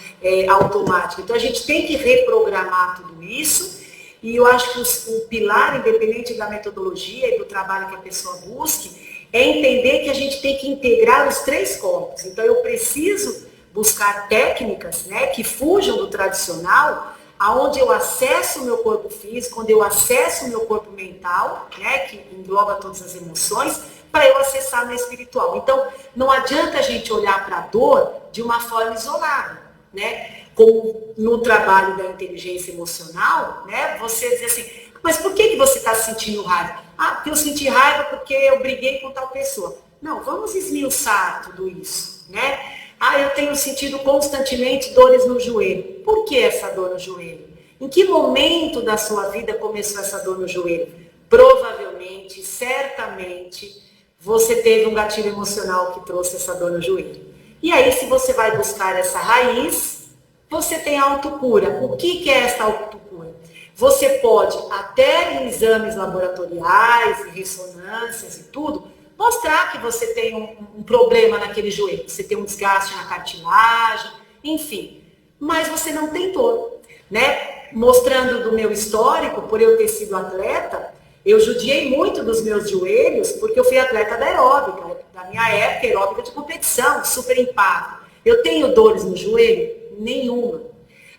automática. Então a gente tem que reprogramar tudo isso, e eu acho que o pilar, independente da metodologia e do trabalho que a pessoa busque, é entender que a gente tem que integrar os 3 corpos. Então eu preciso buscar técnicas, né, que fujam do tradicional, aonde eu acesso o meu corpo físico, onde eu acesso o meu corpo mental, né, que engloba todas as emoções, para eu acessar o meu espiritual. Então, não adianta a gente olhar para a dor de uma forma isolada, né? Como no trabalho da inteligência emocional, né? Você diz assim, mas por que você está sentindo raiva? Ah, porque eu senti raiva porque eu briguei com tal pessoa. Não, vamos esmiuçar tudo isso, né? Ah, eu tenho sentido constantemente dores no joelho. Por que essa dor no joelho? Em que momento da sua vida começou essa dor no joelho? Provavelmente, certamente, você teve um gatilho emocional que trouxe essa dor no joelho. E aí, se você vai buscar essa raiz, você tem autocura. O que é essa autocura? Você pode, até em exames laboratoriais, ressonâncias e tudo, mostrar que você tem um problema naquele joelho. Você tem um desgaste na cartilagem, enfim. Mas você não tem dor, né? Mostrando do meu histórico, por eu ter sido atleta, eu judiei muito dos meus joelhos, porque eu fui atleta da aeróbica, da minha época, aeróbica de competição, super impacto. Eu tenho dores no joelho? Nenhuma.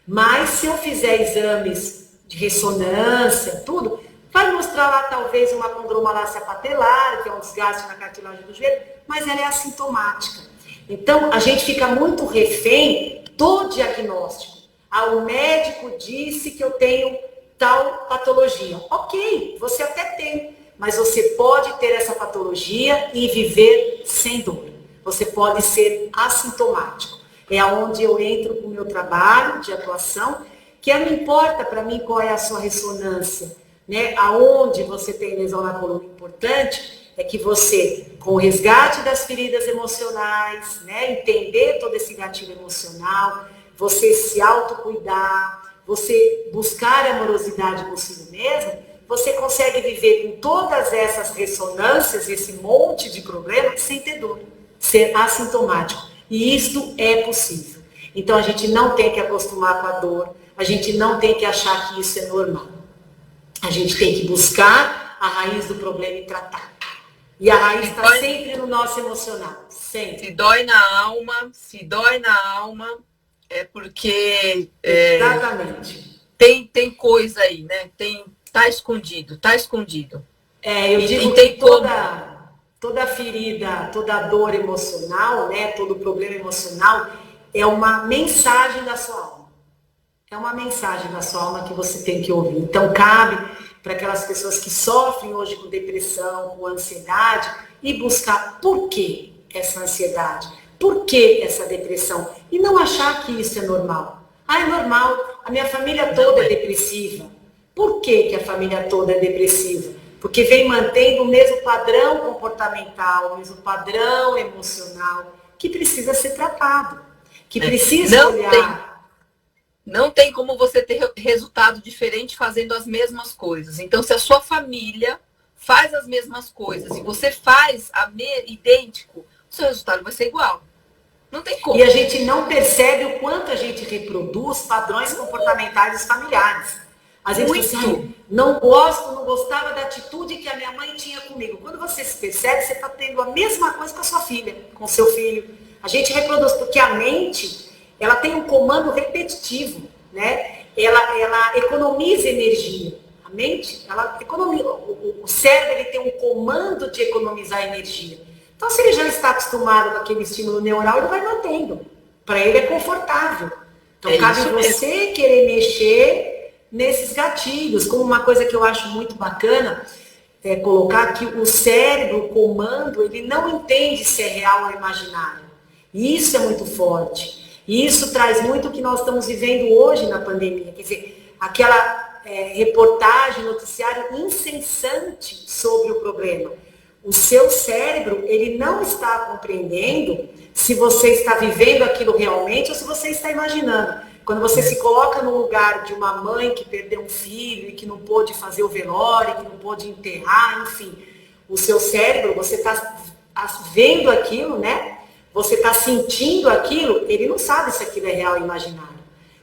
Mas se eu fizer exames de ressonância, tudo, vai mostrar lá talvez uma condromalácia patelar, que é um desgaste na cartilagem do joelho, mas ela é assintomática. Então, a gente fica muito refém do diagnóstico. Ah, o médico disse que eu tenho tal patologia. Ok, você até tem, mas você pode ter essa patologia e viver sem dor. Você pode ser assintomático. É onde eu entro com o meu trabalho de atuação, que não importa para mim qual é a sua ressonância, né? Aonde você tem lesão na coluna, importante é que você, com o resgate das feridas emocionais, né, entender todo esse gatilho emocional, você se autocuidar, você buscar amorosidade consigo mesmo, você consegue viver com todas essas ressonâncias, esse monte de problemas, sem ter dor, ser assintomático. E isto é possível. Então, a gente não tem que acostumar com a dor, a gente não tem que achar que isso é normal. A gente tem que buscar a raiz do problema e tratar. E a raiz está sempre no nosso emocional, sempre. Se dói na alma, é porque... Exatamente. Tem coisa aí, né? Tá escondido. Eu digo que toda ferida, toda dor emocional, né? Todo problema emocional é uma mensagem da sua alma. É uma mensagem da sua alma que você tem que ouvir. Então, cabe para aquelas pessoas que sofrem hoje com depressão, com ansiedade, e buscar por que essa ansiedade, por que essa depressão, e não achar que isso é normal. Ah, é normal, a minha família toda é depressiva. Por que a família toda é depressiva? Porque vem mantendo o mesmo padrão comportamental, o mesmo padrão emocional, que precisa ser tratado, que precisa olhar... Não tem como você ter resultado diferente fazendo as mesmas coisas. Então, se a sua família faz as mesmas coisas e você faz idêntico, o seu resultado vai ser igual. Não tem como. E a gente não percebe o quanto a gente reproduz padrões comportamentais dos familiares. Às vezes você não gostava da atitude que a minha mãe tinha comigo. Quando você se percebe, você está tendo a mesma coisa com a sua filha, com o seu filho. A gente reproduz, porque a mente... ela tem um comando repetitivo, né? Ela economiza energia. A mente, ela economiza. O cérebro, ele tem um comando de economizar energia. Então, se ele já está acostumado com aquele estímulo neural, ele vai mantendo. Para ele é confortável. Então, cabe você querer mexer nesses gatilhos. Como uma coisa que eu acho muito bacana, é colocar que o cérebro, o comando, ele não entende se é real ou imaginário. E isso é muito forte. E isso traz muito o que nós estamos vivendo hoje na pandemia. Quer dizer, aquela reportagem, noticiário incessante sobre o problema. O seu cérebro, ele não está compreendendo se você está vivendo aquilo realmente ou se você está imaginando. Quando você se coloca no lugar de uma mãe que perdeu um filho e que não pôde fazer o velório, que não pôde enterrar, enfim. O seu cérebro, você está vendo aquilo, né? Você está sentindo aquilo, ele não sabe se aquilo é real ou imaginário.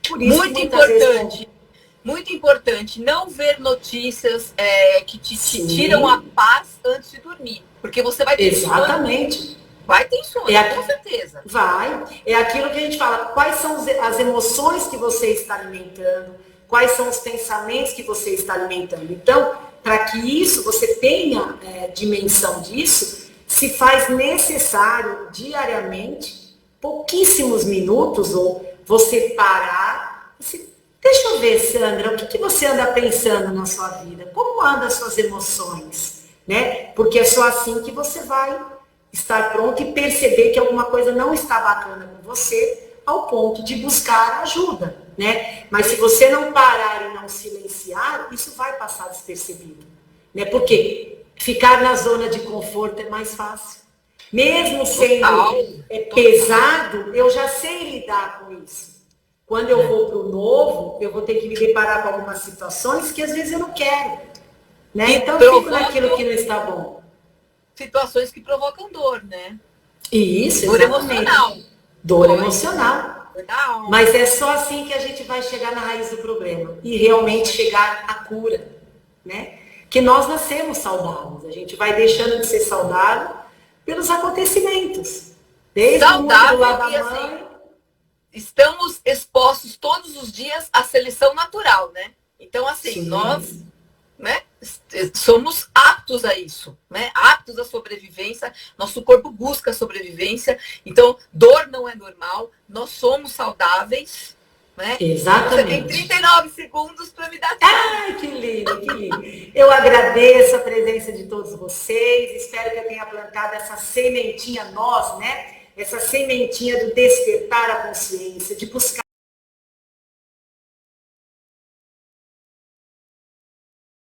Por isso muito importante não ver notícias que te tiram a paz antes de dormir. Porque você vai ter Exatamente. Vai ter sono, com certeza. Vai. É aquilo que a gente fala, quais são as emoções que você está alimentando, quais são os pensamentos que você está alimentando. Então, para que isso, você tenha dimensão disso, se faz necessário diariamente, pouquíssimos minutos, ou você parar. Deixa eu ver, Sandra, o que você anda pensando na sua vida? Como andam as suas emoções? Né? Porque é só assim que você vai estar pronto e perceber que alguma coisa não está bacana com você, ao ponto de buscar ajuda. Né? Mas se você não parar e não silenciar, isso vai passar despercebido. Né? Porque ficar na zona de conforto é mais fácil. Mesmo sendo pesado, eu já sei lidar com isso. Quando eu vou para o novo, eu vou ter que me deparar com algumas situações que às vezes eu não quero. Né? Então eu fico naquilo que não está bom. Situações que provocam dor, né? Isso, dor exatamente. Emocional. Dor emocional. Mas é só assim que a gente vai chegar na raiz do problema. E realmente chegar à cura. Né? Que nós nascemos saudáveis. A gente vai deixando de ser saudável pelos acontecimentos. Desde saudável o lado da mãe, assim, estamos expostos todos os dias à seleção natural, né? Então, assim, sim, nós, né? somos aptos a isso, né? Aptos à sobrevivência, nosso corpo busca a sobrevivência, então dor não é normal, nós somos saudáveis, né? Exatamente. Você tem 39 segundos para me dar. Ai, que lindo, que lindo. Eu agradeço a presença de todos vocês, espero que eu tenha plantado essa sementinha, nós, né? Essa sementinha do despertar a consciência, de buscar